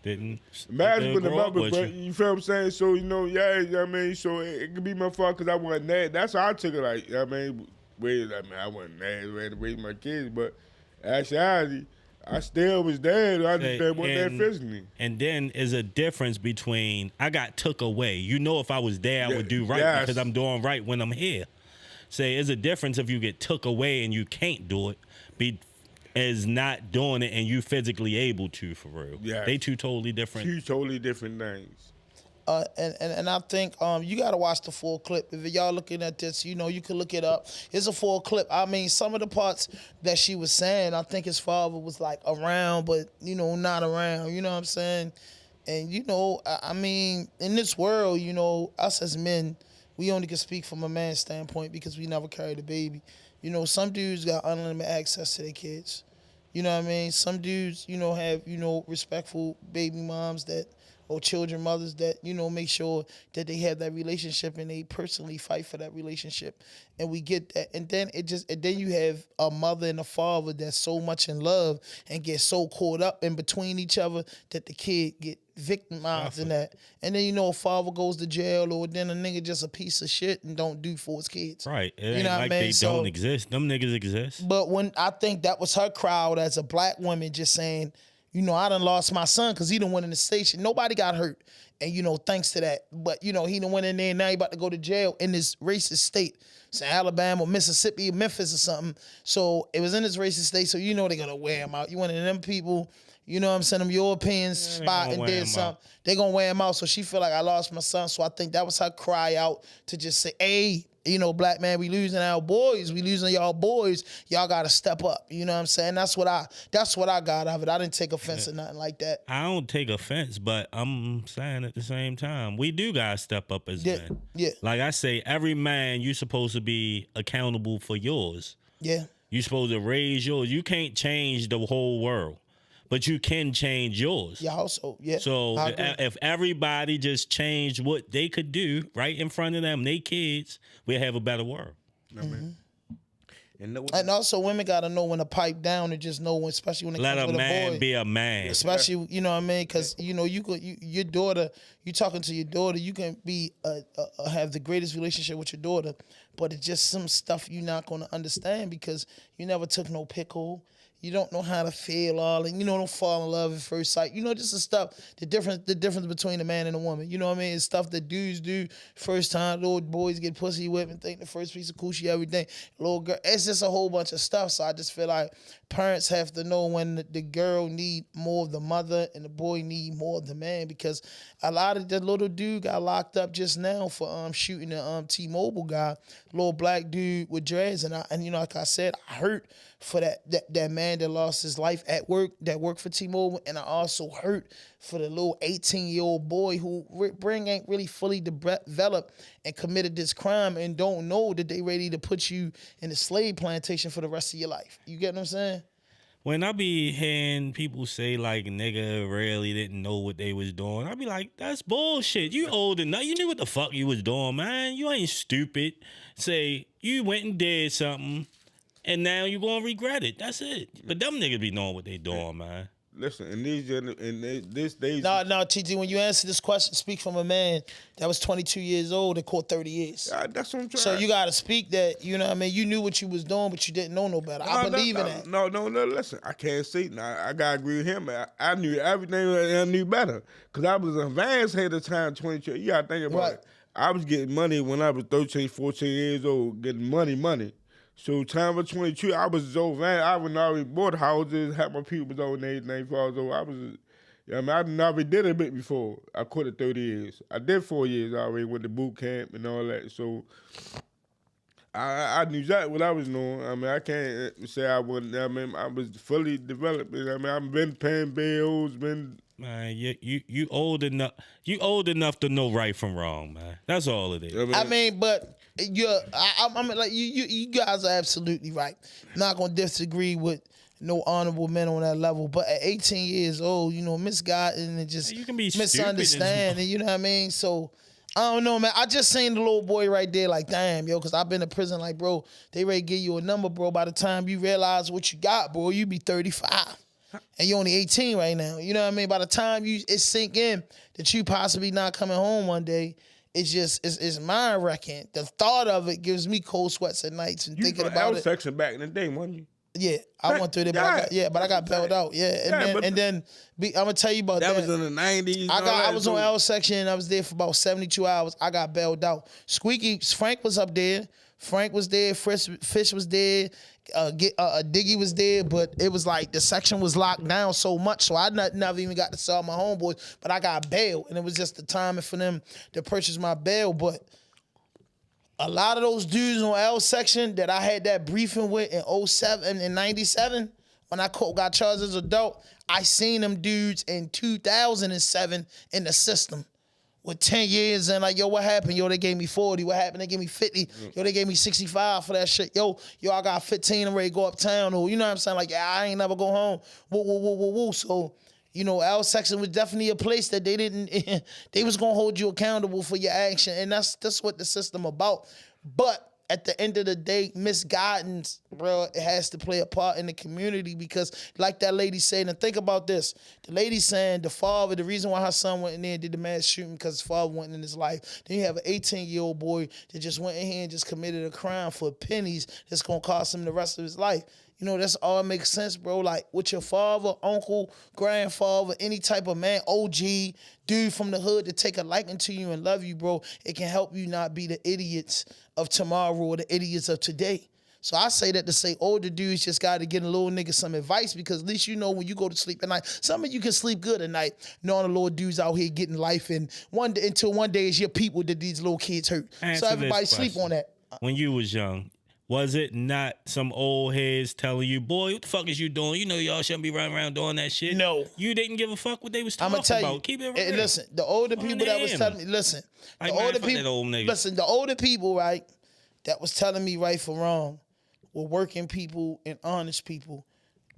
Speaker 2: didn't
Speaker 3: imagine with the mother, but you feel what I'm saying? So, so it could be my fault because I wasn't there. That's how I took it, like, I wasn't there ready to raise my kids, but actually, I still was there. I just wasn't there physically.
Speaker 2: And then is a difference between, I got took away. If I was there, I would do right because I'm doing right when I'm here. Say, there's a difference if you get took away and you can't do it, is not doing it and you physically able to, for real. Yeah. They 2 totally different.
Speaker 3: 2 totally different things.
Speaker 1: And I think you got to watch the full clip. If y'all looking at this, you can look it up. It's a full clip. I mean, some of the parts that she was saying, I think his father was like around, but, not around. You know what I'm saying? And, I mean, in this world, us as men, we only can speak from a man's standpoint because we never carried a baby. Some dudes got unlimited access to their kids. You know what I mean? Some dudes, have, respectful baby moms that or children mothers that, you know, make sure that they have that relationship and they personally fight for that relationship. And we get that. And then you have a mother and a father that's so much in love and get so caught up in between each other that the kid get victimized in that. And then, you know, a father goes to jail, or then a nigga just a piece of shit and don't do for his kids.
Speaker 2: Right. It ain't like they don't exist. Them niggas exist.
Speaker 1: But when I think that was her crowd as a black woman just saying, you know, I done lost my son because he done went in the station. Nobody got hurt. And, you know, thanks to that. But, you know, he done went in there and now he about to go to jail in this racist state. It's in Alabama, Mississippi, Memphis or something. So it was in this racist state. So, you know, they're going to wear him out. You one of them people, you know what I'm saying, them European spot and did something. They're going to wear him out. So she feel like I lost my son. So I think that was her cry out to just say, hey, you know, black man, we losing our boys. We losing y'all boys. Y'all got to step up. You know what I'm saying? That's what I got out of it. I didn't take offense or nothing like that.
Speaker 2: I don't take offense, but I'm saying at the same time, we do got to step up as men.
Speaker 1: Yeah.
Speaker 2: Like I say, every man, you supposed to be accountable for yours.
Speaker 1: Yeah.
Speaker 2: You supposed to raise yours. You can't change the whole world, but you can change yours.
Speaker 1: Yeah, also, yeah.
Speaker 2: So if everybody just changed what they could do right in front of them, they kids, we'll have a better world.
Speaker 1: Mm-hmm. And also, women got to know when to pipe down and just know when, especially when it comes to the boy.
Speaker 2: Let a man be a man.
Speaker 1: Especially, you know what I mean? Because, you know, your daughter, you talking to your daughter, you can be have the greatest relationship with your daughter, but it's just some stuff you're not going to understand because you never took no pickle. You don't know how to feel all, and you know, don't fall in love at first sight. You know, just the stuff, the difference between a man and a woman. You know what I mean? It's stuff that dudes do first time. Little boys get pussy whipped and think the first piece of coochie, everything. Little girl, it's just a whole bunch of stuff. So I just feel like parents have to know when the girl need more of the mother and the boy need more of the man, because a lot of the little dude got locked up just now for shooting the T-Mobile guy, little black dude with dreads, and you know, like I said, I hurt for that man that lost his life at work, that worked for T-Mobile, and I also hurt for the little 18-year-old boy who brain ain't really fully developed and committed this crime and don't know that they ready to put you in a slave plantation for the rest of your life. You get what I'm saying?
Speaker 2: When I be hearing people say, like, nigga really didn't know what they was doing, I be like, that's bullshit. You old enough. You knew what the fuck you was doing, man. You ain't stupid. Say, you went and did something, and now you gonna regret it. That's it. But them niggas be knowing what they doing, man.
Speaker 3: Listen, in this days.
Speaker 1: No, TG, when you answer this question, speak from a man that was 22 years old and caught 30 years.
Speaker 3: That's what I'm trying.
Speaker 1: So you got to speak that, you know what I mean? You knew what you was doing, but you didn't know no better. I believe in that.
Speaker 3: No, listen, I can't see. Now, I got to agree with him. I knew everything and I knew better. Because I was advanced at the time, 22. You got to think about it. I was getting money when I was 13, 14 years old, getting money. So time of 22, I was so van. I was already bought houses, had my people on everything. So I was, I never did a bit before. I quit at 30 years. I did 4 years already with the boot camp and all that. So I knew exactly what I was doing. I mean, I can't say I wasn't. I mean, I was fully developed. I mean, I've been paying bills, been.
Speaker 2: Man, you old enough. You old enough to know right from wrong, man. That's all it is.
Speaker 1: I mean, but I mean, like you guys are absolutely right. Not gonna disagree with no honorable men on that level. But at 18 years old, you know, misguided and just
Speaker 2: you can be
Speaker 1: misunderstand, and you know what I mean. So I don't know, man. I just seen the little boy right there, like, damn, yo, because I've been to prison, like, bro, they ready to give you a number, bro. By the time you realize what you got, bro, you be 35. And you're only 18 right now. You know what I mean? By the time it sink in that you possibly not coming home one day, it's mind wrecking. The thought of it gives me cold sweats at nights and thinking about it.
Speaker 3: Section back in the day, wasn't you?
Speaker 1: Yeah, I went through it, but I got bailed out. Yeah, and then I'm gonna tell you about that.
Speaker 3: That was in the 90s.
Speaker 1: I was on L section. I was there for about 72 hours. I got bailed out. Frank was up there. Frank was there. Fish was there. Diggy was there, but it was like the section was locked down so much, so I never even got to sell my homeboys. But I got bail, and it was just the timing for them to purchase my bail. But a lot of those dudes on L section that I had that briefing with in 07 and 97, when I got charged as adult, I seen them dudes in 2007 in the system with 10 years and like, yo, what happened? Yo, they gave me 40. What happened? They gave me 50. Yo, they gave me 65 for that shit. Yo, I got 15. I'm ready to go uptown. Or, you know what I'm saying? Like, yeah, I ain't never go home. Woo. So, our section was definitely a place that they was gonna hold you accountable for your action, and that's what the system about. But at the end of the day, misguidance, bro, it has to play a part in the community because, like that lady said, and think about this: the lady saying the reason why her son went in there and did the mass shooting because his father went in his life. Then you have an 18-year-old boy that just went in here and just committed a crime for pennies that's gonna cost him the rest of his life. That's all makes sense, bro. Like, with your father, uncle, grandfather, any type of man, OG, dude from the hood to take a liking to you and love you, bro, it can help you not be the idiots of tomorrow or the idiots of today. So I say that to say older dudes just got to get a little nigga some advice because at least when you go to sleep at night, some of you can sleep good at night knowing the little dudes out here getting life and until one day it's your people that these little kids hurt. So everybody sleep on that.
Speaker 2: When you was young, was it not some old heads telling you, boy, what the fuck is you doing? Y'all shouldn't be running around doing that shit.
Speaker 1: No.
Speaker 2: You didn't give a fuck what they was talking about.
Speaker 1: You,
Speaker 2: keep it real.
Speaker 1: Listen, the older people that was telling me, the older people, right, that was telling me right for wrong were working people and honest people.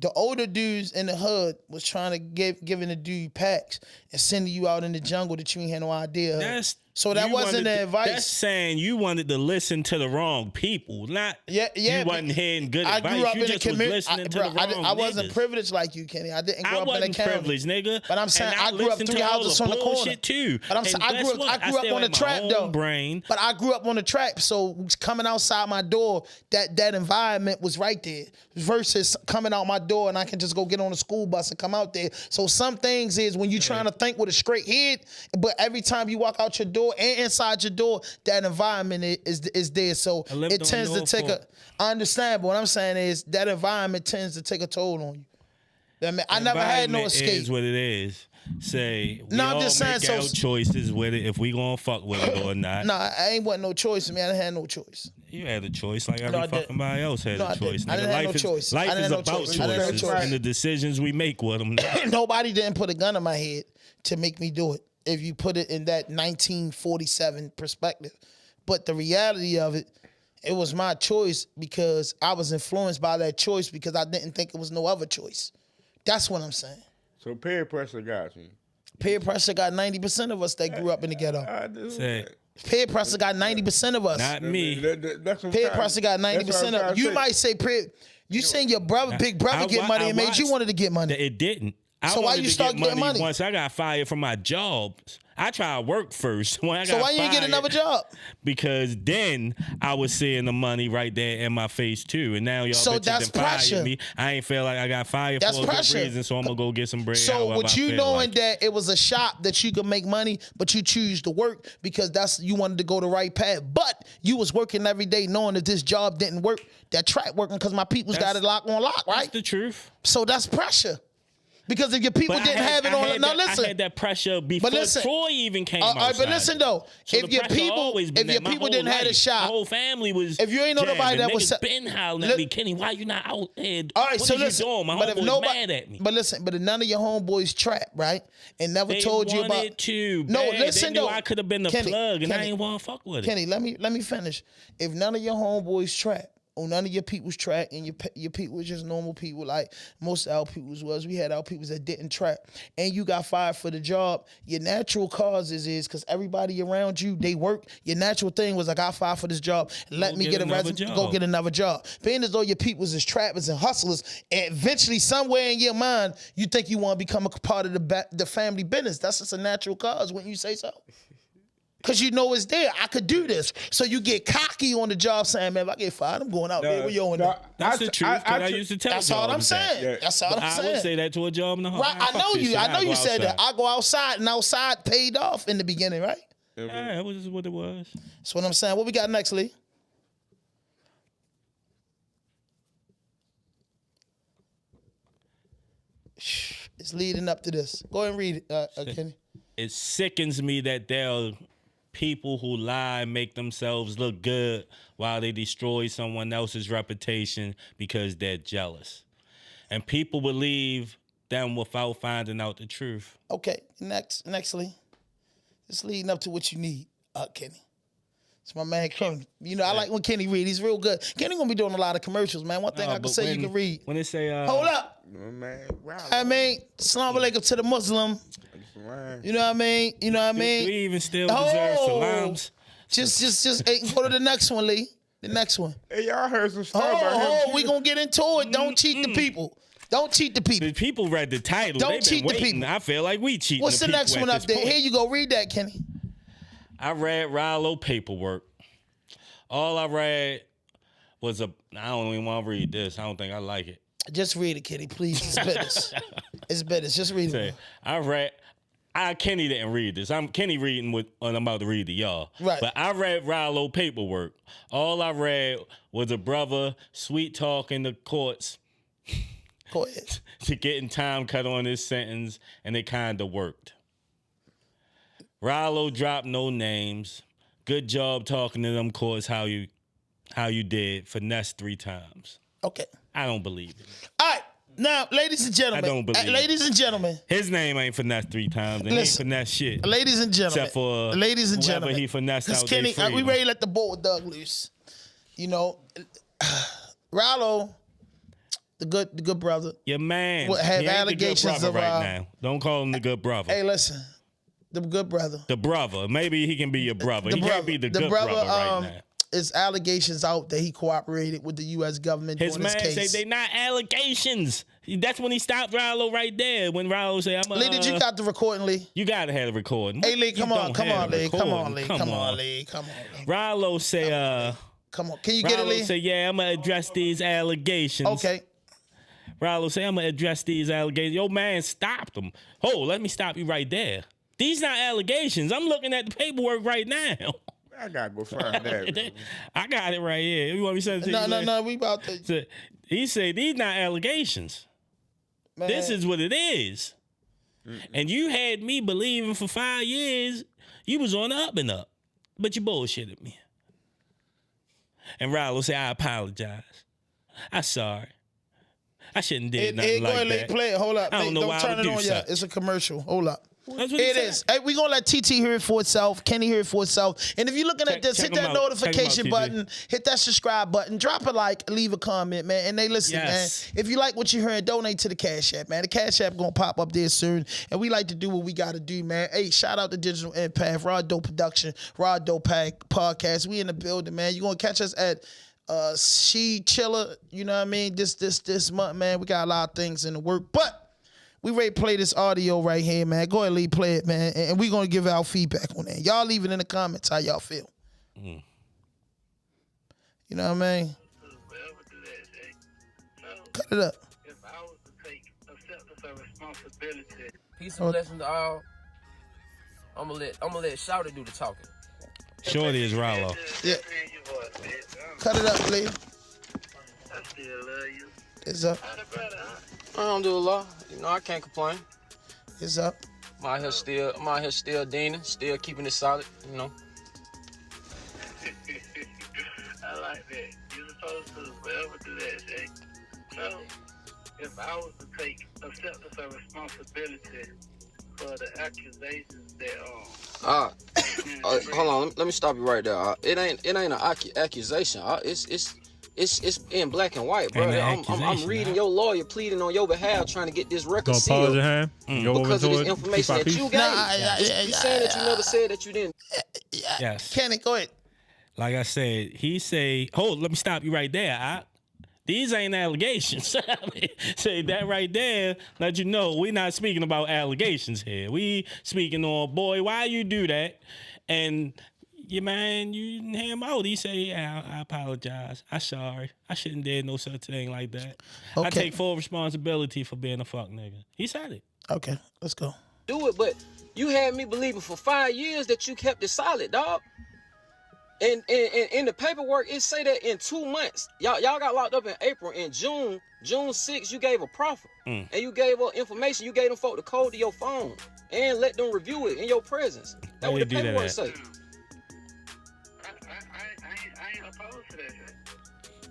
Speaker 1: The older dudes in the hood was trying to giving the dude packs and sending you out in the jungle that you ain't had no idea. So that wasn't the advice.
Speaker 2: That's saying you wanted to listen to the wrong people, not you wasn't hearing good advice.
Speaker 1: Grew up
Speaker 2: you
Speaker 1: in
Speaker 2: just was listening to the wrong
Speaker 1: I wasn't
Speaker 2: niggas.
Speaker 1: Privileged like you, Kenny. I didn't grow up in the county.
Speaker 2: I wasn't privileged, nigga.
Speaker 1: But I'm saying I grew up 3 houses from the corner.
Speaker 2: Too.
Speaker 1: But I'm saying I grew up on the trap though. But I grew up on the trap, so coming outside my door, that environment was right there. Versus coming out my door and I can just go get on a school bus and come out there. So some things is when you're trying to think with a straight head, but every time you walk out your door and inside your door, that environment is there. So it tends to take I understand, but what I'm saying is that environment tends to take a toll on you. I never had no escape.
Speaker 2: It is what it is. Say,
Speaker 1: I'm just saying,
Speaker 2: make our choices with it if we gonna fuck with it or not.
Speaker 1: I ain't want no choice, man. I didn't have no choice.
Speaker 2: You had a choice like every fucking body else had a choice.
Speaker 1: I didn't have no choice.
Speaker 2: Life is about choices and the decisions we make with them.
Speaker 1: Nobody didn't put a gun in my head to make me do it. If you put it in that 1947 perspective. But the reality of it was my choice because I was influenced by that choice because I didn't think it was no other choice. That's what I'm saying.
Speaker 3: So peer pressure got you.
Speaker 1: Peer pressure got 90% of us that grew up in the ghetto. Peer pressure got 90% of us.
Speaker 2: Not me.
Speaker 1: Peer pressure got 90% of us. You might say you saying your big brother get money and made you wanted to get money.
Speaker 2: It didn't.
Speaker 1: So why you start getting money?
Speaker 2: Once I got fired from my jobs, I tried to work first. So why
Speaker 1: you didn't get another job?
Speaker 2: Because then I was seeing the money right there in my face too, and now y'all bitches done fired me. I ain't feel like I got fired for a good reason, so I'm gonna go get some bread.
Speaker 1: So with you knowing that it was a shop that you could make money, but you choose to work because you wanted to go the right path, but you was working every day knowing that this job didn't work, that track working because my people's got it lock on lock, right?
Speaker 2: That's the truth.
Speaker 1: So that's pressure. Because if your people didn't have it on, now listen.
Speaker 2: I had that pressure before Troy even came outside.
Speaker 1: But listen though, if your people didn't have a shop,
Speaker 2: my whole family was.
Speaker 1: If you ain't know nobody that was
Speaker 2: been hollering at me, Kenny, why you not out there?
Speaker 1: All right, so
Speaker 2: listen, my homeboys mad at me.
Speaker 1: But listen, but if none of your homeboys trap, right, and never told you about.
Speaker 2: No, listen though, I could have been the plug, and I ain't want to fuck with it.
Speaker 1: Kenny, let me finish. If none of your homeboys trap, or none of your people's track, and your people was just normal people like most of our people's was. We had our peoples that didn't track, and you got fired for the job. Your natural causes is because everybody around you, they work. Your natural thing was, I got fired for this job. Let me get a resume, go get another job. Being as though your peoples is trappers and hustlers, and eventually somewhere in your mind, you think you want to become a part of the family business. That's just a natural cause when you say so. Because you know it's there. I could do this. So you get cocky on the job saying, man, if I get fired, I'm going out there with you.
Speaker 2: That's the truth. I used to tell
Speaker 1: That's all I'm saying.
Speaker 2: Yeah.
Speaker 1: That's all I'm saying.
Speaker 2: I would say that to a job in the home.
Speaker 1: Right, I know you. I know you said that. I go outside, and outside paid off in the beginning, right?
Speaker 2: Yeah, that was what it was.
Speaker 1: That's what I'm saying. What we got next, Lee? It's leading up to this. Go ahead and read it, Kenny.
Speaker 2: It sickens me that there are people who lie and make themselves look good while they destroy someone else's reputation because they're jealous. And people believe them without finding out the truth.
Speaker 1: Okay, nextly. It's leading up to what you need, Kenny. It's my man Kenny. You know, I like when Kenny read. He's real good. Kenny gonna be doing a lot of commercials, man. One thing I can say you can read.
Speaker 2: When they say,
Speaker 1: hold up.
Speaker 3: Man, wow.
Speaker 1: I mean, Salam alaikum to the Muslim. You know what I mean? You know what I mean?
Speaker 2: We even still deserve salams.
Speaker 1: Just hey, go to the next one, Lee. The next one.
Speaker 3: Hey, y'all heard some stuff about him.
Speaker 1: We gonna get into it. Don't cheat the people. Don't cheat the people.
Speaker 2: The people read the title.
Speaker 1: Don't cheat the people.
Speaker 2: I feel like we cheating.
Speaker 1: What's the next one up there? Here you go. Read that, Kenny.
Speaker 2: I read Ralo paperwork. All I read was I don't even want to read this. I don't think I like it.
Speaker 1: Just read it, Kenny, please. It's business. It's business. Just read it.
Speaker 2: Kenny didn't read this. Kenny reading what I'm about to read to y'all.
Speaker 1: Right.
Speaker 2: But I read Ralo paperwork. All I read was a brother sweet talking the courts.
Speaker 1: Go ahead.
Speaker 2: To getting time cut on his sentence, and it kind of worked. Ralo dropped no names. Good job talking to them courts how you did. Finesse 3 times.
Speaker 1: Okay.
Speaker 2: I don't believe it.
Speaker 1: All right. Now, ladies and gentlemen.
Speaker 2: I don't believe it.
Speaker 1: Ladies and gentlemen.
Speaker 2: His name ain't finesse 3 times. And
Speaker 1: Listen,
Speaker 2: he ain't finesse shit.
Speaker 1: Ladies and gentlemen.
Speaker 2: Except for
Speaker 1: ladies and
Speaker 2: whoever
Speaker 1: gentlemen.
Speaker 2: he finessed out
Speaker 1: Kenny,
Speaker 2: there.
Speaker 1: we ready to let the boat with Doug loose. You know, Ralo, the good brother.
Speaker 2: Your man.
Speaker 1: Have
Speaker 2: he ain't
Speaker 1: allegations
Speaker 2: the good brother
Speaker 1: of
Speaker 2: right now. Don't call him the good brother.
Speaker 1: Hey, listen. The good brother.
Speaker 2: The brother. Maybe he can be your brother. He can't be the good brother right now.
Speaker 1: It's allegations out that he cooperated with the U.S. government.
Speaker 2: His
Speaker 1: during
Speaker 2: man
Speaker 1: this case.
Speaker 2: say they not allegations. That's when he stopped Ralo right there. When Ralo say,
Speaker 1: Lee, did you got the recording, Lee?
Speaker 2: You gotta have the recording.
Speaker 1: Hey, Lee, come on, Lee.
Speaker 2: Ralo say,
Speaker 1: come on. Can you get it, Lee?
Speaker 2: Ralo say, yeah, I'm gonna address these allegations.
Speaker 1: Okay.
Speaker 2: Ralo say, I'm gonna address these allegations. Your man stopped him. Oh, let me stop you right there. These not allegations. I'm looking at the paperwork right now.
Speaker 3: I gotta go find that.
Speaker 2: I got it right here. You want me to say it?
Speaker 1: No. We about to.
Speaker 2: So, he said these not allegations. Man. This is what it is. And you had me believing for 5 years you was on the up and up, but you bullshitted me. And Ralo said, I apologize. I'm sorry. I shouldn't did nothing like that.
Speaker 1: Play it. Hold up.
Speaker 2: I don't know why
Speaker 1: turn
Speaker 2: I would
Speaker 1: it on
Speaker 2: do
Speaker 1: yet. It's a commercial. Hold up.
Speaker 2: That's what
Speaker 1: it is. Hey, we're going to let TT hear it for itself, Kenny hear it for itself. And if you're looking at this, hit that notification button, hit that subscribe button, drop a like, leave a comment, man. And they listen, man. If you like what you're hearing, donate to the Cash App, man. The Cash App going to pop up there soon. And we like to do what we got to do, man. Hey, shout out to Digital Impact, RawDope Production, RawDope Podcast. We in the building, man. You're going to catch us at She Chiller, you know what I mean? This month, man. We got a lot of things in the work. But we ready to play this audio right here, man. Go ahead, Lee, play it, man. And we're going to give our feedback on that. Y'all leave it in the comments how y'all feel. You know what I mean? Cut it up.
Speaker 5: If I was to take acceptance of responsibility.
Speaker 6: Peace and blessings to all. I'm gonna let Shouty do the talking.
Speaker 2: Shorty is Ralo.
Speaker 1: Yeah. Cut it up, Lee.
Speaker 5: I still love you.
Speaker 1: It's up.
Speaker 6: Alhamdulillah. You know, I can't complain.
Speaker 1: It's up.
Speaker 6: I'm out here still deaning, still keeping it solid, you know.
Speaker 5: I like that. You're supposed to forever do that, Jay. So, if I was to take acceptance of responsibility for the accusations that
Speaker 6: hold on, let me stop you right there. It ain't an accusation. It's in black and white, bro. I'm reading your lawyer pleading on your behalf, trying to get this record sealed because of this information that you gave. You saying that you never said that you didn't.
Speaker 2: Yes.
Speaker 1: Kenny, go ahead.
Speaker 2: Like I said, he say, hold, let me stop you right there. These ain't allegations. Say that right there, let you know we not speaking about allegations here. We speaking on, boy, why you do that? And you didn't hear him out. He say, yeah, I apologize. I'm sorry. I shouldn't did no such thing like that. Okay. I take full responsibility for being a fuck nigga. He said it.
Speaker 1: Okay, let's go.
Speaker 6: Do it, but you had me believing for 5 years that you kept it solid, dog. And in the paperwork, it say that in 2 months, y'all got locked up in April. In June 6th, you gave a proffer. And you gave up information. You gave them folk the code to your phone and let them review it in your presence. That's what the paperwork say.
Speaker 5: I ain't opposed to that.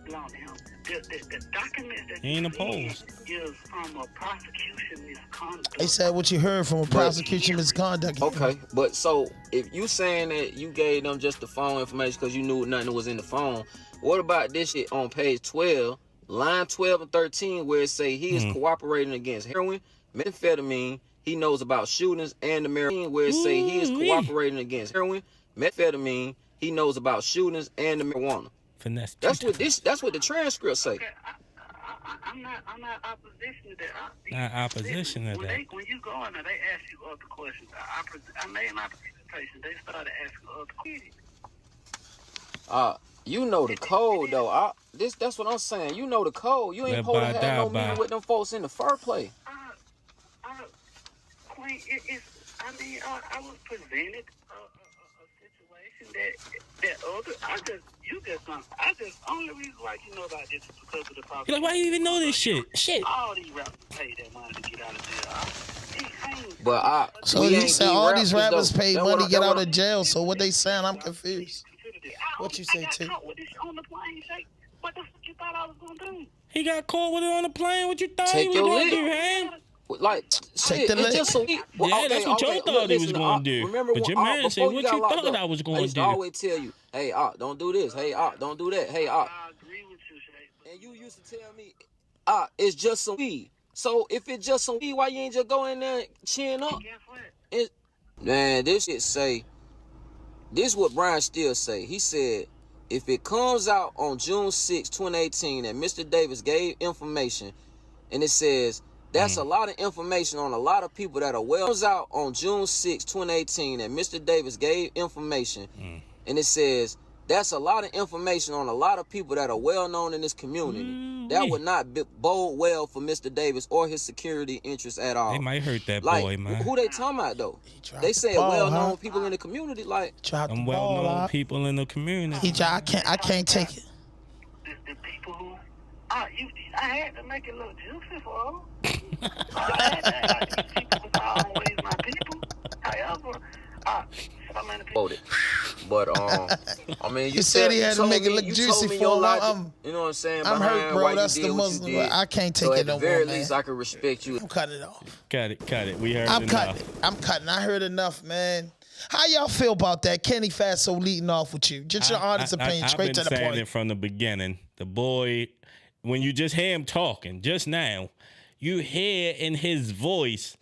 Speaker 5: Belong to him. The documents that
Speaker 2: he ain't opposed
Speaker 5: is from a prosecution. prosecution misconduct.
Speaker 1: They said what you heard from a prosecution misconduct.
Speaker 6: Okay, but so if you saying that you gave them just the phone information because you knew nothing was in the phone, what about this shit on page 12, line 12 and 13, where it say he is cooperating against heroin, methamphetamine, he knows about shootings, and the marijuana, where it say he is cooperating against heroin, methamphetamine, he knows about shootings, and the marijuana.
Speaker 2: Finesse.
Speaker 6: That's what the transcript say.
Speaker 5: Okay, I'm not opposition to that.
Speaker 2: Not opposition to that.
Speaker 5: When you go in there, they ask you other questions. I made my presentation. They started asking other questions.
Speaker 6: You know the code though. That's what I'm saying. You know the code. You ain't supposed to have no meeting with them folks in the first place.
Speaker 5: Queen, I was presented a situation that other. I just only reason why you know about this is because of the problem.
Speaker 2: You're like, why you even know this shit? Shit.
Speaker 5: All these rappers pay that money to get out of jail.
Speaker 6: But
Speaker 1: so he said all these rappers pay money to get out of jail. So what they saying? I'm confused. What you say, T?
Speaker 5: On the plane, Shay. What the fuck you thought I was gonna do?
Speaker 2: He got caught with it on the plane. What you thought
Speaker 6: Take
Speaker 2: he was
Speaker 6: your
Speaker 2: gonna do,
Speaker 6: lick.
Speaker 2: man?
Speaker 6: like,
Speaker 1: take the lick.
Speaker 6: Just so
Speaker 2: that's what y'all thought he was gonna do.
Speaker 6: Remember
Speaker 2: but your man said, what you thought I was gonna do?
Speaker 6: I always tell you, hey, don't do this. Hey, don't do that. Hey,
Speaker 5: I agree with you, Shay.
Speaker 6: And you used to tell me, it's just some weed. So if it's just some weed, why you ain't just go in there and chin up?
Speaker 5: Guess what?
Speaker 6: Man, this shit say, this is what Brian Steele say. He said, if it comes out on June 6, 2018, that Mr. Davis gave information, and it says, that's a lot of information on a lot of people that are well. It comes out on June 6, 2018, that Mr. Davis gave information, and it says, that's a lot of information on a lot of people that are well known in this community. That would not bode well for Mr. Davis or his security interests at all.
Speaker 2: They might hurt that
Speaker 6: like,
Speaker 2: boy, man.
Speaker 6: Who they talking about though? They say well-known people in the community, like
Speaker 2: them well-known people in the community.
Speaker 1: I can't take it.
Speaker 5: The people who, I had to make it look juicy for them. I had to, these people was always my people. However,
Speaker 6: but I mean,
Speaker 1: you said he had to make it look juicy for him.
Speaker 6: You know what I'm saying?
Speaker 1: I'm hurt, bro. That's the Muslim. I can't take it no more, man.
Speaker 6: At the very least, I can respect you.
Speaker 1: I'm cutting it off.
Speaker 2: Cut it. We heard
Speaker 1: I'm
Speaker 2: enough.
Speaker 1: I'm cutting. I heard enough, man. How y'all feel about that? Kenny Fatso leading off with you. Just your honest opinion, straight to the point.
Speaker 2: I've been saying it from the beginning. The boy, when you just hear him talking just now, you hear in his voice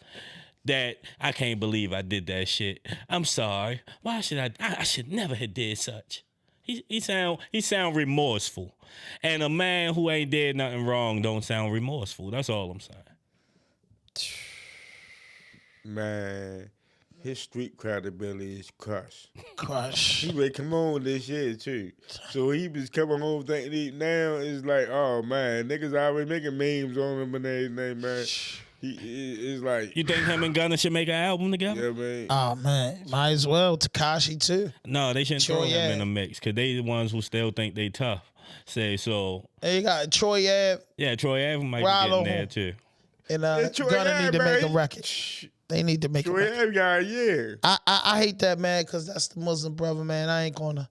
Speaker 2: that I can't believe I did that shit. I'm sorry. Why should I should never have did such. He sound remorseful. And a man who ain't did nothing wrong don't sound remorseful. That's all I'm saying.
Speaker 3: Man, his street credibility is crushed.
Speaker 1: Crushed.
Speaker 3: He ready come on with this shit too. So he was coming home thinking now it's like, oh man, niggas already making memes on him and everything, man. It's like,
Speaker 2: you think him and Gunna should make an album together?
Speaker 3: Yeah, man.
Speaker 1: Oh man, might as well. Tekashi too.
Speaker 2: No, they shouldn't throw him in the mix because they the ones who still think they tough. Say so.
Speaker 1: Hey, you got Troy Ave.
Speaker 2: Yeah, Troy Ave might
Speaker 1: Ralo,
Speaker 2: be getting there too.
Speaker 1: And Gunna need to make a record. They need to make a record.
Speaker 3: Troy Ave guy, yeah.
Speaker 1: I hate that, man, because that's the Muslim brother, man. I ain't gonna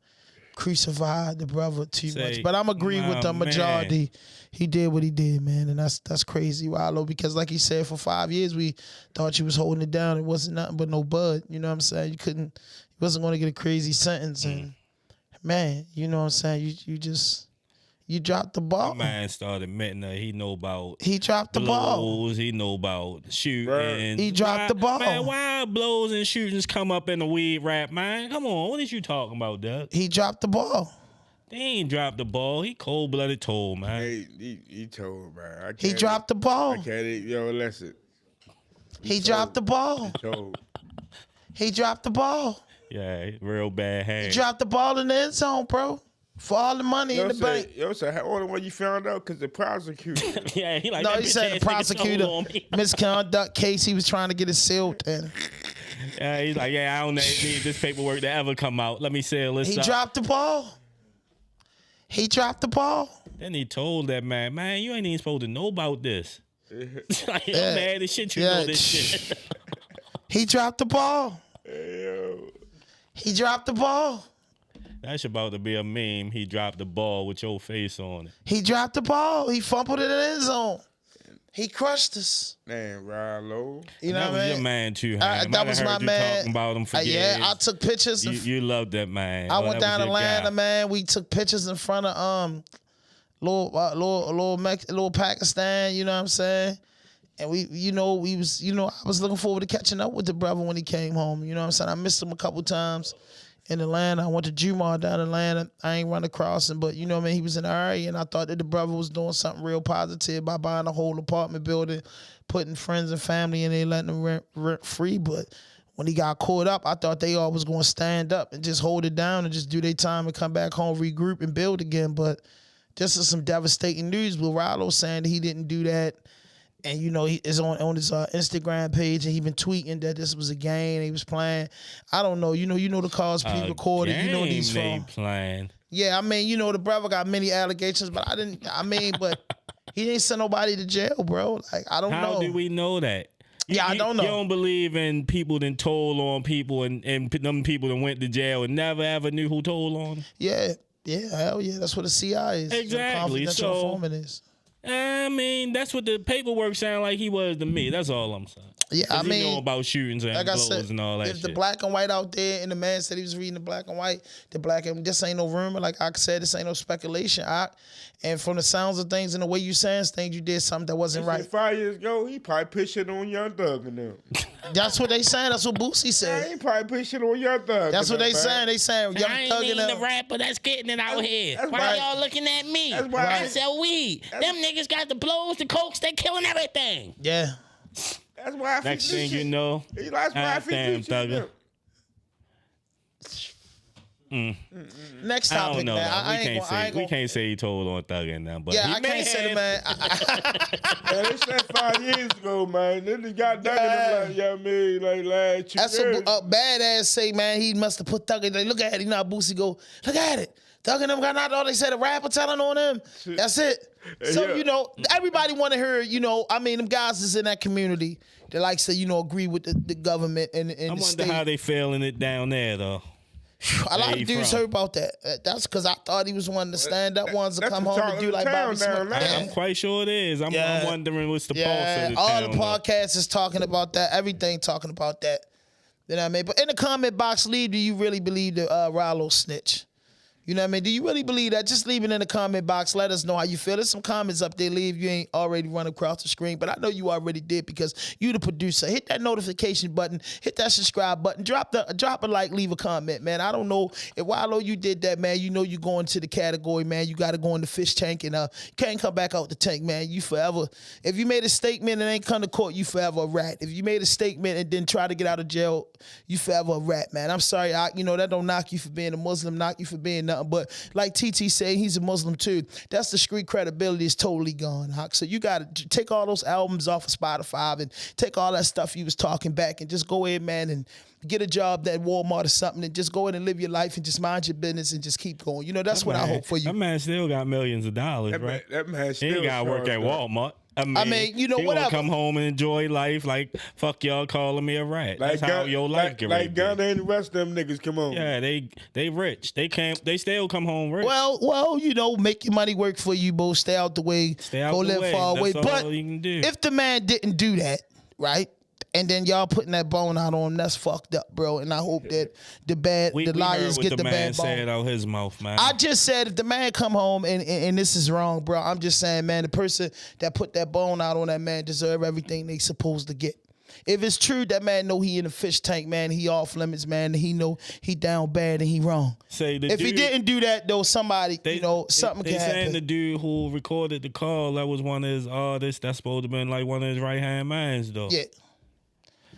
Speaker 1: crucify the brother too much, but I'm agree with the majority. Man. He did what he did, man, and that's crazy, Rallo. Because like he said, for 5 years we thought you was holding it down. It wasn't nothing but no bud. You know what I'm saying? He wasn't going to get a crazy sentence, and man, you know what I'm saying? You dropped the ball.
Speaker 2: My man started admitting that he know about.
Speaker 1: He dropped the ball.
Speaker 2: He know about shooting.
Speaker 3: Right.
Speaker 1: He dropped the ball.
Speaker 2: Man, why blows and shootings come up in the weed rap, man? Come on, what is you talking about, Doug?
Speaker 1: He dropped the ball.
Speaker 2: They ain't dropped the ball. He cold-blooded told, man.
Speaker 3: He told, man.
Speaker 1: He dropped the ball.
Speaker 3: I can't listen.
Speaker 1: He dropped the ball.
Speaker 3: He told.
Speaker 1: He dropped the ball.
Speaker 2: Yeah, real bad hand.
Speaker 1: He dropped the ball in the end zone, bro. For all the money in the bank.
Speaker 3: Yo, so how only one you found out? Because the prosecutor.
Speaker 2: Yeah, he like
Speaker 1: no,
Speaker 2: that.
Speaker 1: He said the prosecutor misconduct case. He was trying to get it sealed. And
Speaker 2: yeah, he's like, I don't need this paperwork to ever come out. Let me seal this
Speaker 1: He
Speaker 2: up.
Speaker 1: dropped the ball. He dropped the ball.
Speaker 2: Then he told that man, you ain't even supposed to know about this. Like, I'm mad as shit you know this shit.
Speaker 1: He dropped the ball. He dropped the ball.
Speaker 2: That's about to be a meme. He dropped the ball with your face on it.
Speaker 1: He dropped the ball. He fumbled it in the end zone. He crushed us.
Speaker 3: Man, Ralo.
Speaker 1: You know
Speaker 2: that
Speaker 1: what I
Speaker 2: was
Speaker 1: mean?
Speaker 2: your man too.
Speaker 1: That was my man.
Speaker 2: Talking about him for years.
Speaker 1: Yeah, I took pictures.
Speaker 2: You loved that man.
Speaker 1: I went down to Atlanta, man. We took pictures in front of little Pakistan. You know what I'm saying? And I was looking forward to catching up with the brother when he came home. You know what I'm saying? I missed him a couple times in Atlanta. I went to Jumar down in Atlanta. I ain't run across him, but you know what I mean? He was in the area, and I thought that the brother was doing something real positive by buying a whole apartment building, putting friends and family in there, letting them rent free. But when he got caught up, I thought they all was going to stand up and just hold it down and just do their time and come back home, regroup, and build again. But this is some devastating news with Ralo saying that he didn't do that. And, he is on his Instagram page, and he been tweeting that this was a game he was playing. I don't know. You know the calls pre-recorded. You know these from.
Speaker 2: Playing.
Speaker 1: Yeah, I mean, the brother got many allegations, but but he didn't send nobody to jail, bro. Like, I don't know.
Speaker 2: How do we know that?
Speaker 1: I don't know.
Speaker 2: You don't believe in people that told on people and them people that went to jail and never ever knew who told on them?
Speaker 1: Yeah, hell yeah. That's what the CI is.
Speaker 2: Exactly.
Speaker 1: Confidential informant is.
Speaker 2: I mean, that's what the paperwork sounded like he was to me. That's all I'm saying.
Speaker 1: Yeah, I mean,
Speaker 2: he know about shootings and
Speaker 1: like
Speaker 2: blows and all that
Speaker 1: if
Speaker 2: shit.
Speaker 1: the black and white out there and the man said he was reading the black and white, this ain't no rumor. Like I said, this ain't no speculation. And from the sounds of things and the way you saying things, you did something that wasn't right.
Speaker 3: 5 years ago, he probably pushed shit on Young Thug and them.
Speaker 1: That's what they saying. That's what Boosie said.
Speaker 3: Yeah, he probably pushed shit on Young Thug.
Speaker 1: That's what they saying. They saying Young
Speaker 2: I
Speaker 1: Thug
Speaker 2: ain't
Speaker 1: and
Speaker 2: even
Speaker 1: them.
Speaker 2: the rapper that's getting it out here.
Speaker 3: That's
Speaker 2: Why
Speaker 3: right.
Speaker 2: y'all looking at me?
Speaker 3: That's right.
Speaker 2: I sell weed. Them niggas got the blows, the cokes, they killing everything.
Speaker 1: Yeah.
Speaker 3: That's why I
Speaker 2: Next thing you know,
Speaker 3: that's why I
Speaker 2: damn Thugger.
Speaker 1: Next
Speaker 2: I
Speaker 1: topic,
Speaker 2: don't know.
Speaker 1: man.
Speaker 2: We can't say he told on Thugger now, but
Speaker 1: yeah, I can't say the man.
Speaker 3: Man, they said 5 years ago, man. Then he got Thugger them like, I mean, like last 2
Speaker 1: That's
Speaker 3: years.
Speaker 1: a badass say, man. He must have put Thugger. Like, look at it. You know how Boosie go, look at it. Thugger them got out all they said a rapper telling on them. That's it. So, everybody want to hear, them guys is in that community that likes to, agree with the government and
Speaker 2: I
Speaker 1: the
Speaker 2: wonder
Speaker 1: state.
Speaker 2: how they feeling it down there, though.
Speaker 1: A lot of dudes heard about that. That's because I thought he was one of the stand-up ones to come home and do like Bobby Smith.
Speaker 2: I'm quite sure it is. I'm wondering what's the pulse of the
Speaker 1: all
Speaker 2: town,
Speaker 1: the podcasts is talking about that. Everything talking about that. You know what I mean? But in the comment box, Lee, do you really believe the Rallo snitch? You know what I mean? Do you really believe that? Just leave it in the comment box. Let us know how you feel. There's some comments up there. Leave. You ain't already run across the screen, but I know you already did because you the producer. Hit that notification button. Hit that subscribe button. Drop a like. Leave a comment, man. I don't know if Ralo you did that, man. You know you go into the category, man. You got to go in the fish tank and you can't come back out the tank, man. You forever. If you made a statement and ain't come to court, you forever a rat. If you made a statement and then try to get out of jail, you forever a rat, man. I'm sorry. That don't knock you for being a Muslim, knock you for being nothing. But like TT said, he's a Muslim too. That's the street credibility is totally gone, Hawk. So you got to take all those albums off of Spotify and take all that stuff you was talking back and just go ahead, man, and get a job at Walmart or something and just go in and live your life and just mind your business and just keep going. That's what I hope for you.
Speaker 2: That man still got millions of dollars, right?
Speaker 3: That man still
Speaker 2: he ain't got to work at Walmart.
Speaker 1: I mean,
Speaker 2: he whatever. Come home and enjoy life. Like, fuck y'all calling me a rat. That's how your life get
Speaker 3: like Gunna and the rest of them niggas come on.
Speaker 2: Yeah, they rich. They still come home rich.
Speaker 1: Well, make your money work for you, both. Stay out the way. Go live far away. But if the man didn't do that, right? And then y'all putting that bone out on him, that's fucked up, bro. And I hope that the liars get the bad bone.
Speaker 2: Said out his mouth, man.
Speaker 1: I just said if the man come home and this is wrong, bro, I'm just saying, man, the person that put that bone out on that man deserve everything they supposed to get. If it's true that man know he in a fish tank, man, he off limits, man, and he know he down bad and he wrong. If he didn't do that, though, something can happen.
Speaker 2: They saying the dude who recorded the call, that was one of his artists. That's supposed to been like one of his right-hand mans, though.
Speaker 1: Yeah.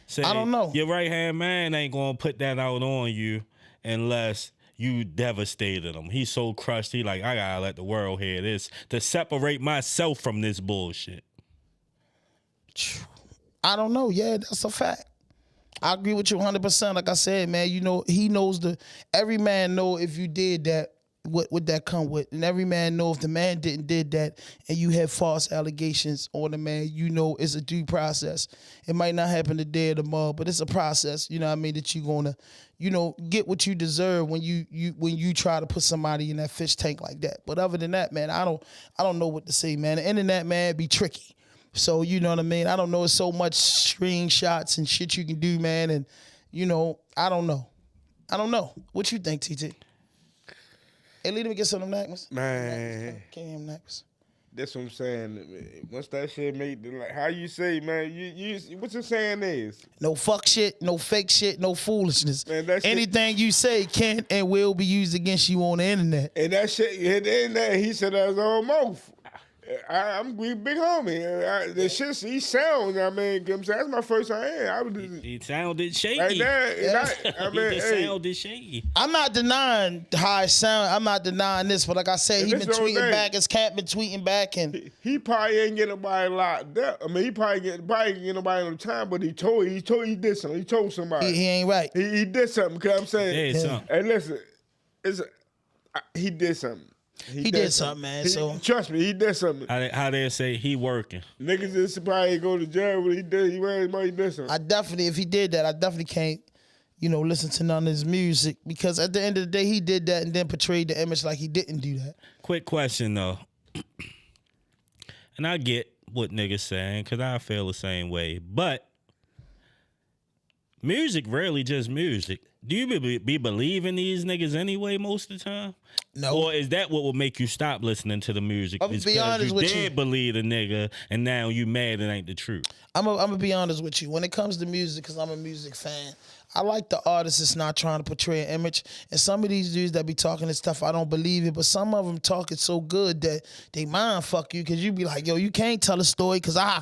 Speaker 2: Say,
Speaker 1: I don't know.
Speaker 2: Your right-hand man ain't going to put that out on you unless you devastated him. He's so crushed, he like, I got to let the world hear this to separate myself from this bullshit.
Speaker 1: I don't know. Yeah, that's a fact. I agree with you 100%. Like I said, man, he knows every man know if you did that, what would that come with? And every man know if the man did that and you had false allegations on the man, it's a due process. It might not happen today or tomorrow, but it's a process, you know what I mean, that you gonna, get what you deserve when you try to put somebody in that fish tank like that. But other than that, man, I don't know what to say, man. The internet, man, be tricky. So, you know what I mean? I don't know. It's so much screenshots and shit you can do, man. And, you know, I don't know. What you think, TT? Hey, let me get some of them necklaces.
Speaker 3: Man.
Speaker 1: Can't have necklaces.
Speaker 3: That's what I'm saying. Once that shit made, like, how you say, man, you what your saying is?
Speaker 1: No fuck shit, no fake shit, no foolishness.
Speaker 3: Man, that shit,
Speaker 1: anything you say can and will be used against you on the internet.
Speaker 3: And that shit, and then that, he said that was on mouth. I'm big homie. The shit, he sounds, I mean, that's my first time.
Speaker 2: He sounded shaky.
Speaker 3: Like that, I mean,
Speaker 2: he sounded shaky.
Speaker 1: I'm not denying how it sound. I'm not denying this, but like I said, he been tweeting back. His cat been tweeting back, and
Speaker 3: he probably ain't getting nobody locked up. I mean, he probably get nobody on the time, but he did something. He told somebody.
Speaker 1: He ain't right.
Speaker 3: He did something. Cause I'm saying, hey, listen, he did something.
Speaker 1: He did something, man. So
Speaker 3: trust me, he did something.
Speaker 2: How they say he working?
Speaker 3: Niggas just probably go to jail, but he did something.
Speaker 1: I definitely, if he did that, I definitely can't, listen to none of his music, because at the end of the day, he did that and then portrayed the image like he didn't do that.
Speaker 2: Quick question though, and I get what niggas saying because I feel the same way, but music rarely just music. Do you be believing these niggas anyway most of the time?
Speaker 1: No.
Speaker 2: Or is that what would make you stop listening to the music?
Speaker 1: I'm gonna be honest with you.
Speaker 2: You did believe the nigga, and now you mad it ain't the truth.
Speaker 1: I'm gonna be honest with you. When it comes to music, because I'm a music fan, I like the artist that's not trying to portray an image. And some of these dudes that be talking this stuff, I don't believe it. But some of them talk it so good that they mind fuck you, because you be like, yo, you can't tell a story because I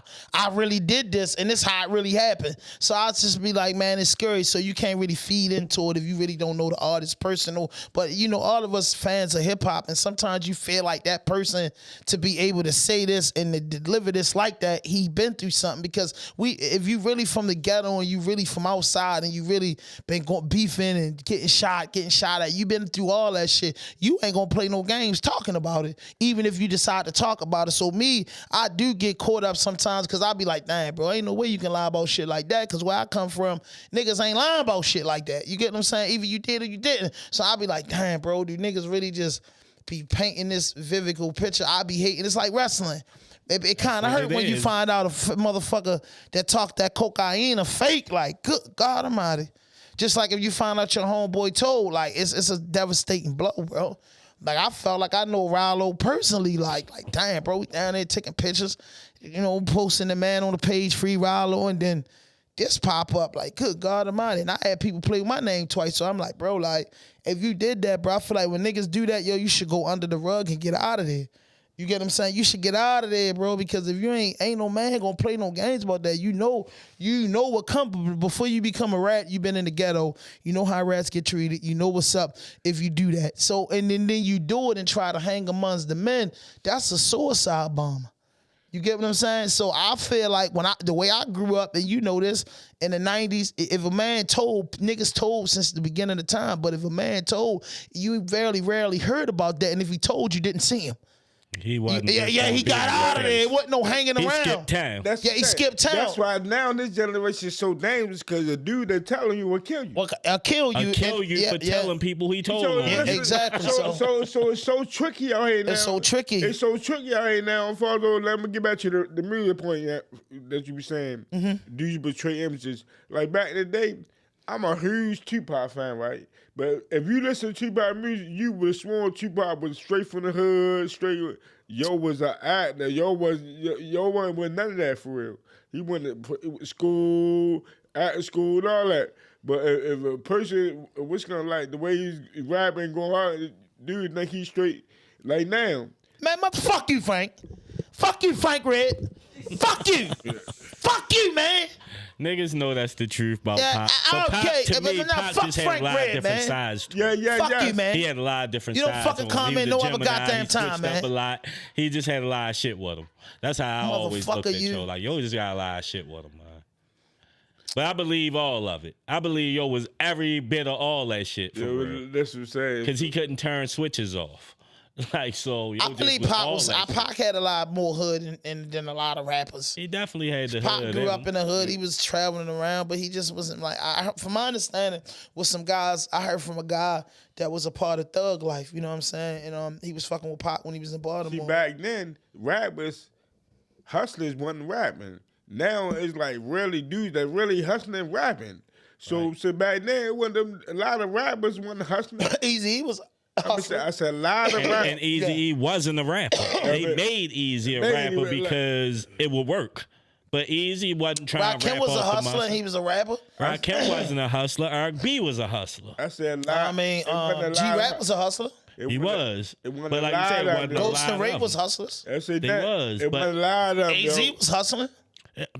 Speaker 1: really did this and this how it really happened. So I just be like, man, it's scary. So you can't really feed into it if you really don't know the artist personal. But all of us fans of hip hop, and sometimes you feel like that person to be able to say this and to deliver this like that, he been through something. Because if you really from the ghetto and you really from outside and you really been beefing and getting shot at, you been through all that shit, you ain't gonna play no games talking about it, even if you decide to talk about it. So me, I do get caught up sometimes, because I be like, damn, bro, ain't no way you can lie about shit like that, because where I come from, niggas ain't lying about shit like that. You get what I'm saying? Either you did or you didn't. So I be like, damn, bro, do niggas really just be painting this vivical picture? I be hating. It's like wrestling. It kind of hurt when you find out a motherfucker that talked that cocaine a fake. Like, good God Almighty. Just like if you find out your homeboy told, like, it's a devastating blow, bro. Like, I felt like I know Ralo personally. Like, damn, bro, we down there taking pictures, posting the man on the page, free Ralo, and then this pop up. Like, good God Almighty. And I had people play my name twice, so I'm like, bro, like, if you did that, bro, I feel like when niggas do that, yo, you should go under the rug and get out of there. You get what I'm saying? You should get out of there, bro, because if you ain't no man gonna play no games about that. You know what comes before you become a rat. You been in the ghetto. You know how rats get treated. You know what's up if you do that. So, and then you do it and try to hang amongst the men. That's a suicide bomber. You get what I'm saying? So I feel like the way I grew up, and you know this, in the 90s, if a man told, niggas told since the beginning of time, but if a man told, you rarely heard about that, and if he told, you didn't see him.
Speaker 2: He wasn't.
Speaker 1: He got out of there. It wasn't no hanging around.
Speaker 2: He skipped town.
Speaker 1: He skipped town.
Speaker 3: That's why now this generation is so dangerous, because the dude that telling you will kill you.
Speaker 1: Well, I'll kill you.
Speaker 2: For telling people he told them.
Speaker 1: Yeah, exactly.
Speaker 3: So it's so tricky out here now.
Speaker 1: It's so tricky.
Speaker 3: It's so tricky out here now. Father, let me get back to the music point that you were saying. Mm-hmm. Do you portray images? Like back in the day, I'm a huge Tupac fan, right? But if you listen to Tupac music, you would have sworn Tupac was straight from the hood, was an actor. Wasn't with none of that for real. He went to school, acting school, and all that. But if a person was gonna like the way he's rapping, going hard, dude think he's straight. Like now,
Speaker 1: man, fuck you, Frank. Fuck you, Frank Red. Fuck you. Fuck you, man.
Speaker 2: Niggas know that's the truth about Pop.
Speaker 1: Okay,
Speaker 2: to me, Pop just had a lot of different sides.
Speaker 1: Fuck you, man.
Speaker 2: He had a lot of different
Speaker 1: sides.
Speaker 2: You
Speaker 1: don't fucking comment no other goddamn time, man.
Speaker 2: A lot. He just had a lot of shit with him. That's how I always looked at yo. Like, yo just got a lot of shit with him, man. But I believe all of it. I believe yo was every bit of all that shit for real.
Speaker 3: That's what I'm saying.
Speaker 2: Because he couldn't turn switches off. Like, so I
Speaker 1: believe Pac had a lot more hood than a lot of rappers.
Speaker 2: He definitely had the
Speaker 1: Pac
Speaker 2: hood.
Speaker 1: Grew up in the hood. He was traveling around, but he just wasn't like. From my understanding, with some guys, I heard from a guy that was a part of Thug Life. You know what I'm saying? And he was fucking with Pac when he was in Baltimore.
Speaker 3: See, back then, rap was hustlers wasn't rapping. Now it's like really dudes that really hustling and rapping. So back then it wasn't a lot of rappers wasn't hustling.
Speaker 1: Easy was.
Speaker 3: I said a lot of rappers.
Speaker 2: And Easy wasn't a rapper. They made Easy a rapper because it would work. But Easy wasn't trying to rap.
Speaker 1: Rakim was a hustler and he was a rapper?
Speaker 2: Rakim wasn't a hustler. Eric B was a hustler.
Speaker 3: I said a lot.
Speaker 1: I mean, G-Rap was a hustler.
Speaker 2: He was. But like you said, it wasn't
Speaker 1: Ghost and Rape was hustlers.
Speaker 3: I said
Speaker 2: they
Speaker 3: that.
Speaker 2: was.
Speaker 3: It wasn't a lot of them.
Speaker 1: AZ was hustling.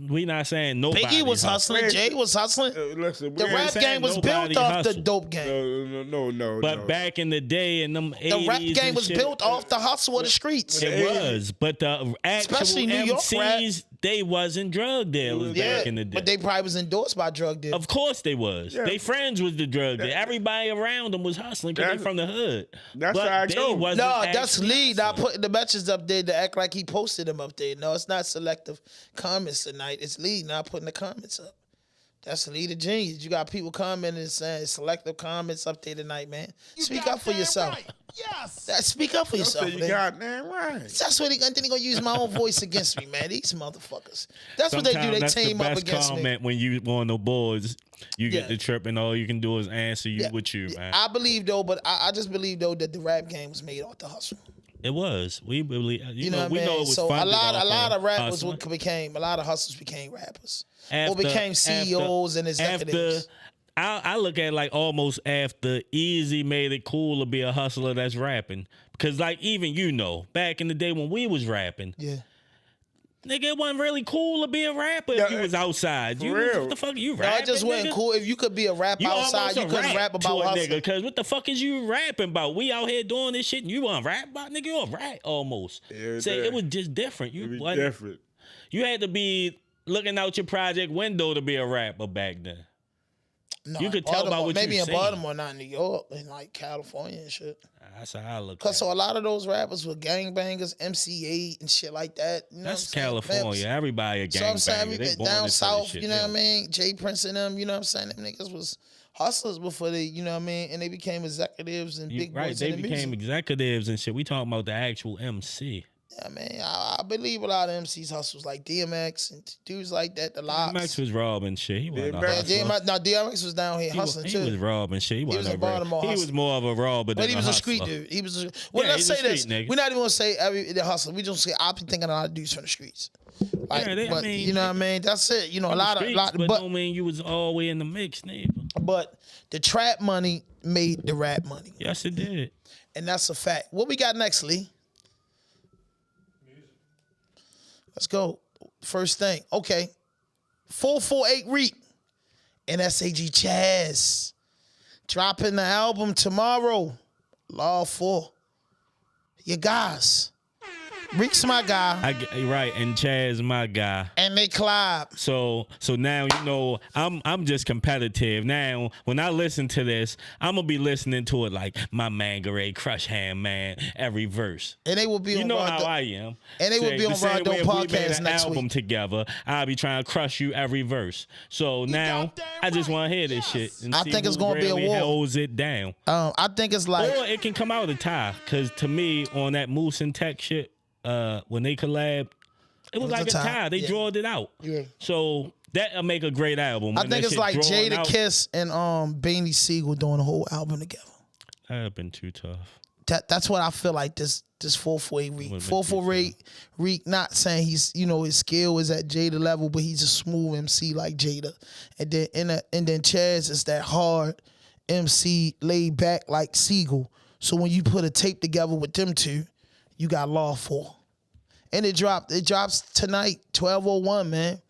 Speaker 2: We not saying nobody.
Speaker 1: Biggie was hustling. Jay was hustling.
Speaker 3: Listen,
Speaker 1: the rap game was built off the dope game.
Speaker 3: No.
Speaker 2: But back in the day, in them 80s,
Speaker 1: the rap game was built off the hustle of the streets.
Speaker 2: It was, but the actual
Speaker 1: Especially New York
Speaker 2: MCs, they wasn't drug dealers back in the day.
Speaker 1: But they probably was endorsed by drug dealers.
Speaker 2: Of course they was. Yeah. They friends was the drug dealer. Everybody around them was hustling because they from the hood.
Speaker 3: That's
Speaker 2: but
Speaker 3: how I go.
Speaker 2: No,
Speaker 1: that's Lee not putting the messages up there to act like he posted them up there. No, it's not selective comments tonight. It's Lee not putting the comments up. That's Lee the genius. You got people commenting and saying selective comments up there tonight, man. Speak up for yourself.
Speaker 7: Right. Yes.
Speaker 1: Speak up for yourself,
Speaker 3: You
Speaker 1: man.
Speaker 3: got damn right.
Speaker 1: That's what then he gonna use my own voice against me, man. These motherfuckers. That's what they do. They team up against me.
Speaker 2: That's the best comment when you on the boards. You get the trip and all you can do is answer you with you, man.
Speaker 1: I believe though, but I just believe though that the rap game was made off the hustle.
Speaker 2: It was. We believe. You know,
Speaker 1: we know it was so a lot of rappers
Speaker 2: hustling.
Speaker 1: a lot of hustlers became rappers or became CEOs and executives.
Speaker 2: I look at it like almost after Easy made it cool to be a hustler that's rapping. Because like even back in the day when we was rapping, nigga, it wasn't really cool to be a rapper if you was outside. What the fuck you rapping?
Speaker 1: No, it just wasn't cool. If you could be a rapper outside, you couldn't rap about hustling.
Speaker 2: Because what the fuck is you rapping about? We out here doing this shit and you want to rap about? Nigga, you a rap almost. Say it was just different.
Speaker 3: Different.
Speaker 2: You had to be looking out your project window to be a rapper back then.
Speaker 1: No,
Speaker 2: you could tell by what
Speaker 1: maybe
Speaker 2: you
Speaker 1: in
Speaker 2: saying.
Speaker 1: Baltimore, not in New York, in like California and shit.
Speaker 2: That's how I look.
Speaker 1: Cause so a lot of those rappers were gangbangers, MC8 and shit like that. You know
Speaker 2: that's California. Everybody a gangbanger.
Speaker 1: So I'm saying
Speaker 2: they
Speaker 1: down south, shit, you know what I mean? Jay Prince and them, you know what I'm saying? Them niggas was hustlers before they, you know what I mean? And they became executives and big boys in the music.
Speaker 2: They became executives and shit. We talking about the actual MC.
Speaker 1: Yeah, man, I believe a lot of MCs hustles like DMX and dudes like that. The Locks.
Speaker 2: DMX was robbing shit. He wasn't a hustler.
Speaker 1: DMX was down here hustling too.
Speaker 2: He was robbing shit. He wasn't
Speaker 1: a Baltimore hustler.
Speaker 2: He was more of a robber than
Speaker 1: he was
Speaker 2: a
Speaker 1: street dude. He was. Let's say this. Nigga. We're not even gonna say the hustler. We just say I'll be thinking a lot of dudes from the streets. Like, but you know what I mean? That's it. You know, a lot of.
Speaker 2: But don't mean you was all the way in the mix, nigga.
Speaker 1: But the trap money made the rap money.
Speaker 2: Yes, it did.
Speaker 1: And that's a fact. What we got next, Lee? Let's go. First thing. Okay. 448 RiQ and Nasg Chaz. Dropping the album tomorrow. Law 4. You guys. RiQ's my guy.
Speaker 2: Right, and Chaz my guy.
Speaker 1: And they collab.
Speaker 2: So now I'm just competitive. Now when I listen to this, I'm gonna be listening to it like my man Garay Crush Hand man every verse.
Speaker 1: And they will be on
Speaker 2: how I am.
Speaker 1: And they will be on RawDope Podcast next
Speaker 2: album
Speaker 1: week.
Speaker 2: Together, I'll be trying to crush you every verse. So now I just want to hear this shit. And
Speaker 1: I think it's gonna be a war.
Speaker 2: Holds it down.
Speaker 1: I think it's like,
Speaker 2: or it can come out a tie. Cause to me, on that Moose and Teck shit. When they collab, it was like a tie. They drawed it out. Yeah. So that'll make a great album.
Speaker 1: I think it's like Jada Kiss and Beanie Siegel doing the whole album together.
Speaker 2: That'd have been too tough.
Speaker 1: That's what I feel like this 448 RiQ. 448 RiQ, not saying he's, his skill is at Jada level, but he's a smooth MC like Jada. And then Chaz is that hard MC laid back like Siegel. So when you put a tape together with them two, you got Law 4. And it drops tonight, 12:01, man.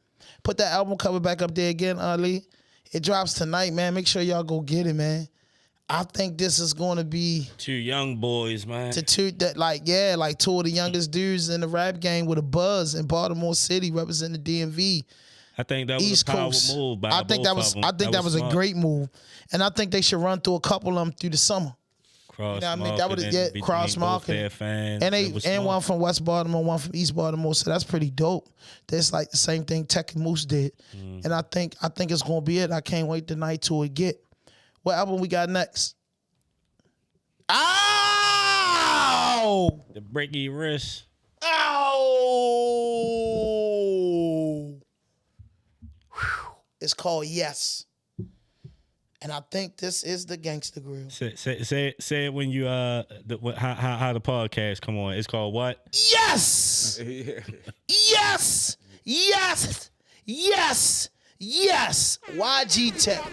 Speaker 1: Put that album cover back up there again, Ali. It drops tonight, man. Make sure y'all go get it, man. I think this is going to be
Speaker 2: two young boys, man.
Speaker 1: Two of the youngest dudes in the rap game with a buzz in Baltimore City representing the DMV.
Speaker 2: I think that was
Speaker 1: East
Speaker 2: a power
Speaker 1: Coast.
Speaker 2: move by
Speaker 1: I think that was a great move. And I think they should run through a couple of them through the summer.
Speaker 2: Cross
Speaker 1: cross marketing, and one from West Baltimore, one from East Baltimore. So that's pretty dope. That's like the same thing Teck and Moose did, and I think it's gonna be it. I can't wait the night till it get. What album we got next? Ow!
Speaker 2: The Breaky Wrist.
Speaker 1: Ow! It's called Yes. And I think this is the Gangsta Grill.
Speaker 2: Say it when you how the podcast come on. It's called what?
Speaker 1: Yes. Yes. Yes. Yes. Yes. YG Teck.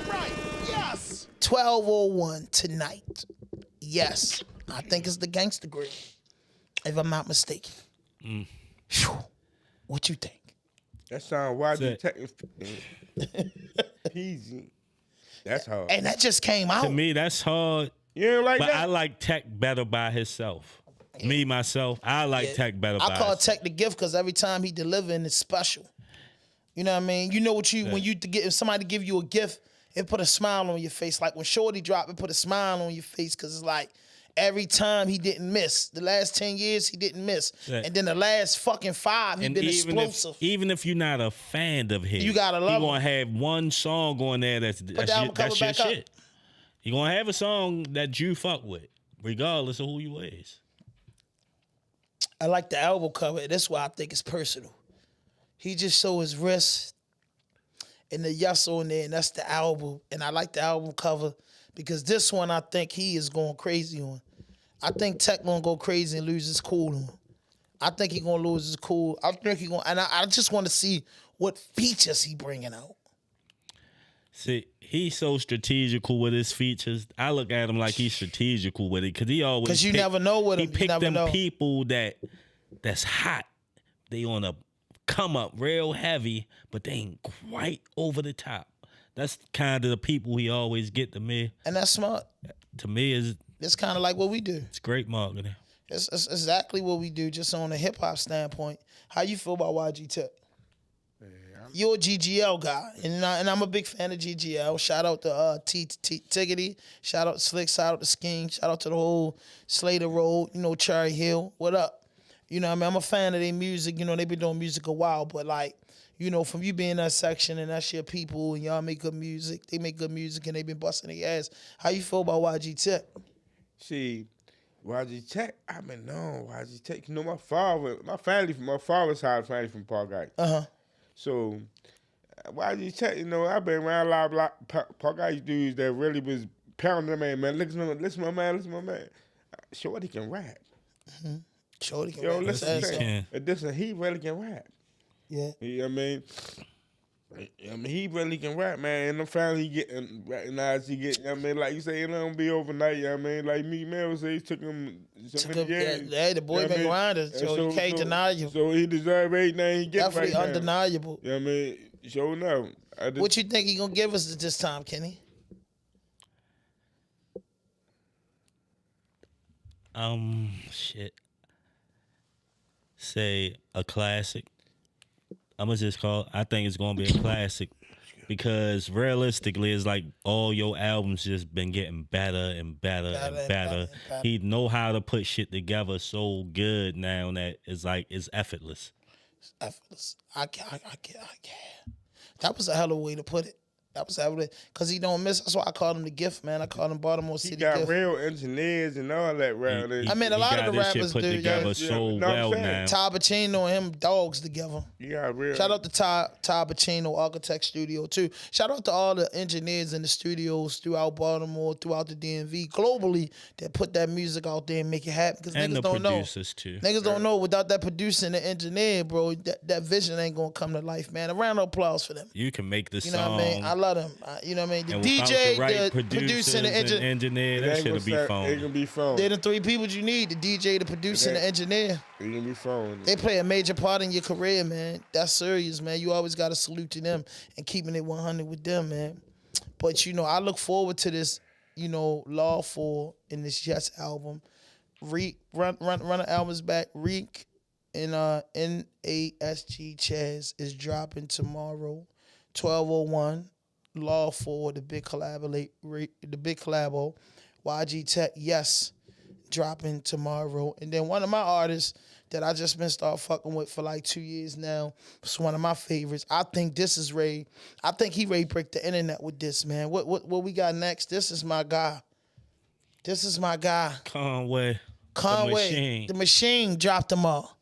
Speaker 7: Right. Yes.
Speaker 1: 12:01 tonight. Yes. I think it's the Gangsta Grill, if I'm not mistaken. Whew. What you think?
Speaker 3: That sound YG Teck. Easy. That's hard.
Speaker 1: And that just came out.
Speaker 2: To me, that's hard.
Speaker 3: You don't like
Speaker 2: but
Speaker 3: that?
Speaker 2: I like Teck better by himself. Yeah. Me, myself, I like Teck better by himself.
Speaker 1: I call Teck the gift because every time he delivering, it's special. You know what I mean? You know what when you get, if somebody give you a gift, it put a smile on your face. Like when Shorty dropped, it put a smile on your face because it's like every time he didn't miss. The last 10 years, he didn't miss. Yeah. And then the last fucking 5, he been explosive.
Speaker 2: Even if you're not a fan of his,
Speaker 1: you gotta love him.
Speaker 2: You're going to have one song on there that's your shit. You're going to have a song that you fuck with, regardless of who you is.
Speaker 1: I like the album cover. That's why I think it's personal. He just show his wrist and the yes on there, and that's the album. And I like the album cover because this one I think he is going crazy on. I think Teck gonna go crazy and lose his cool on. I think he gonna lose his cool. I think he gonna, and I just want to see what features he bringing out.
Speaker 2: See, he's so strategical with his features. I look at him like he's strategical with it because he always
Speaker 1: because you never know with him.
Speaker 2: He picked them people that's hot. They on a come up real heavy, but they ain't quite over the top. That's kind of the people he always get to me.
Speaker 1: And that's smart.
Speaker 2: To me,
Speaker 1: it's kind of like what we do.
Speaker 2: It's great marketing.
Speaker 1: It's exactly what we do, just on a hip hop standpoint. How you feel about YG Teck? You're a GGL guy, and I'm a big fan of GGL. Shout out to Tiggity. Shout out to Slick. Shout out to Skeen. Shout out to the whole Slater Road. Cherry Hill. What up? You know what I mean? I'm a fan of their music. They've been doing music a while, but from you being in that section and that's your people and y'all make good music, they make good music and they been busting their ass. How you feel about YG Teck?
Speaker 3: See, YG Teck, I've been known YG Teck. My father's side family from Park Heights. So YG Teck, I've been around a lot of Park Heights dudes that really was pounding the man. Listen to my man. Shorty can rap.
Speaker 1: Mm-hmm. Shorty can
Speaker 3: rap.
Speaker 2: Listen,
Speaker 3: he really can rap.
Speaker 1: Yeah.
Speaker 3: You know what I mean? He really can rap, man. And I'm finally getting recognized. Like you say, it don't be overnight, Like me, man, would say it took him so many years.
Speaker 1: Hey, the boy been grinding, so you can't deny you.
Speaker 3: So he deserves everything he gets
Speaker 1: Definitely
Speaker 3: right
Speaker 1: undeniable.
Speaker 3: You know what I mean? Sure enough.
Speaker 1: What you think he gonna give us this time, Kenny?
Speaker 2: Shit. Say a classic. I'm gonna just call. I think it's gonna be a classic because realistically, it's like all your albums just been getting better and better. He know how to put shit together so good now that it's effortless.
Speaker 1: It's effortless. I can't. That was a hell of a way to put it. That was because he don't miss. That's why I called him the gift, man. I called him Baltimore City gift.
Speaker 3: He got real engineers and all that around there.
Speaker 1: I mean, a lot of the rappers
Speaker 2: put together so well now.
Speaker 1: Ty Pacino and him dogs together.
Speaker 3: Yeah, real.
Speaker 1: Shout out to Ty Pacino Architect Studio too. Shout out to all the engineers in the studios throughout Baltimore, throughout the DMV, globally that put that music out there and make it happen. Because niggas don't know.
Speaker 2: Too.
Speaker 1: Niggas don't know without that producer and the engineer, bro. That vision ain't gonna come to life, man. A round of applause for them.
Speaker 2: You can make the song.
Speaker 1: You know what I mean? I love them. You know what I mean? The DJ, the producer, and the
Speaker 2: engineer, that shit'll be phone.
Speaker 3: It can be phone.
Speaker 1: They're the three people you need: the DJ, the producer, and the engineer.
Speaker 3: It can be phone.
Speaker 1: They play a major part in your career, man. That's serious, man. You always got to salute to them and keeping it 100 with them, man. But I look forward to this, Law 4 in this Yes album. RiQ, run the albums back. RiQ and Nasg Chaz is dropping tomorrow, 12:01. Law 4, the big collabo. YG Teck, Yes, dropping tomorrow. And then one of my artists that I just been start fucking with for like 2 years now. It's one of my favorites. I think this is Ray. I think he Ray break the internet with this, man. What we got next? This is my guy.
Speaker 2: Conway
Speaker 1: the Machine dropped them all.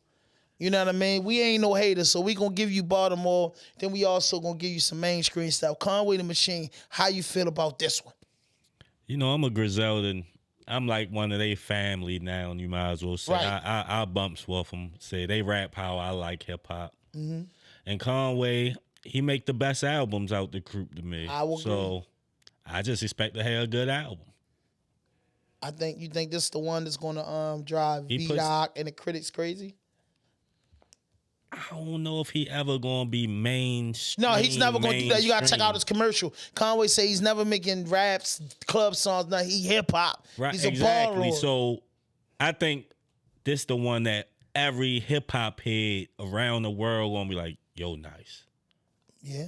Speaker 1: You know what I mean? We ain't no haters, so we gonna give you Baltimore. Then we also gonna give you some mainstream stuff. Conway the Machine, how you feel about this one?
Speaker 2: You know, I'm a Griselda. I'm like one of their family now, and you might as well say.
Speaker 1: Right.
Speaker 2: I bumps with them. Say they rap how I like hip hop. Mm-hmm. And Conway, he make the best albums out the group to me.
Speaker 1: I will agree.
Speaker 2: I just expect to have a good album.
Speaker 1: You think this is the one that's gonna drive B-Doc and the critics crazy?
Speaker 2: I don't know if he ever gonna be mainstream.
Speaker 1: No, he's never gonna do that. You gotta check out his commercial. Conway say he's never making raps, club songs. No, he hip hop.
Speaker 2: Right,
Speaker 1: he's a
Speaker 2: exactly.
Speaker 1: baller.
Speaker 2: So I think this the one that every hip hop head around the world gonna be like, yo, nice.
Speaker 1: Yeah.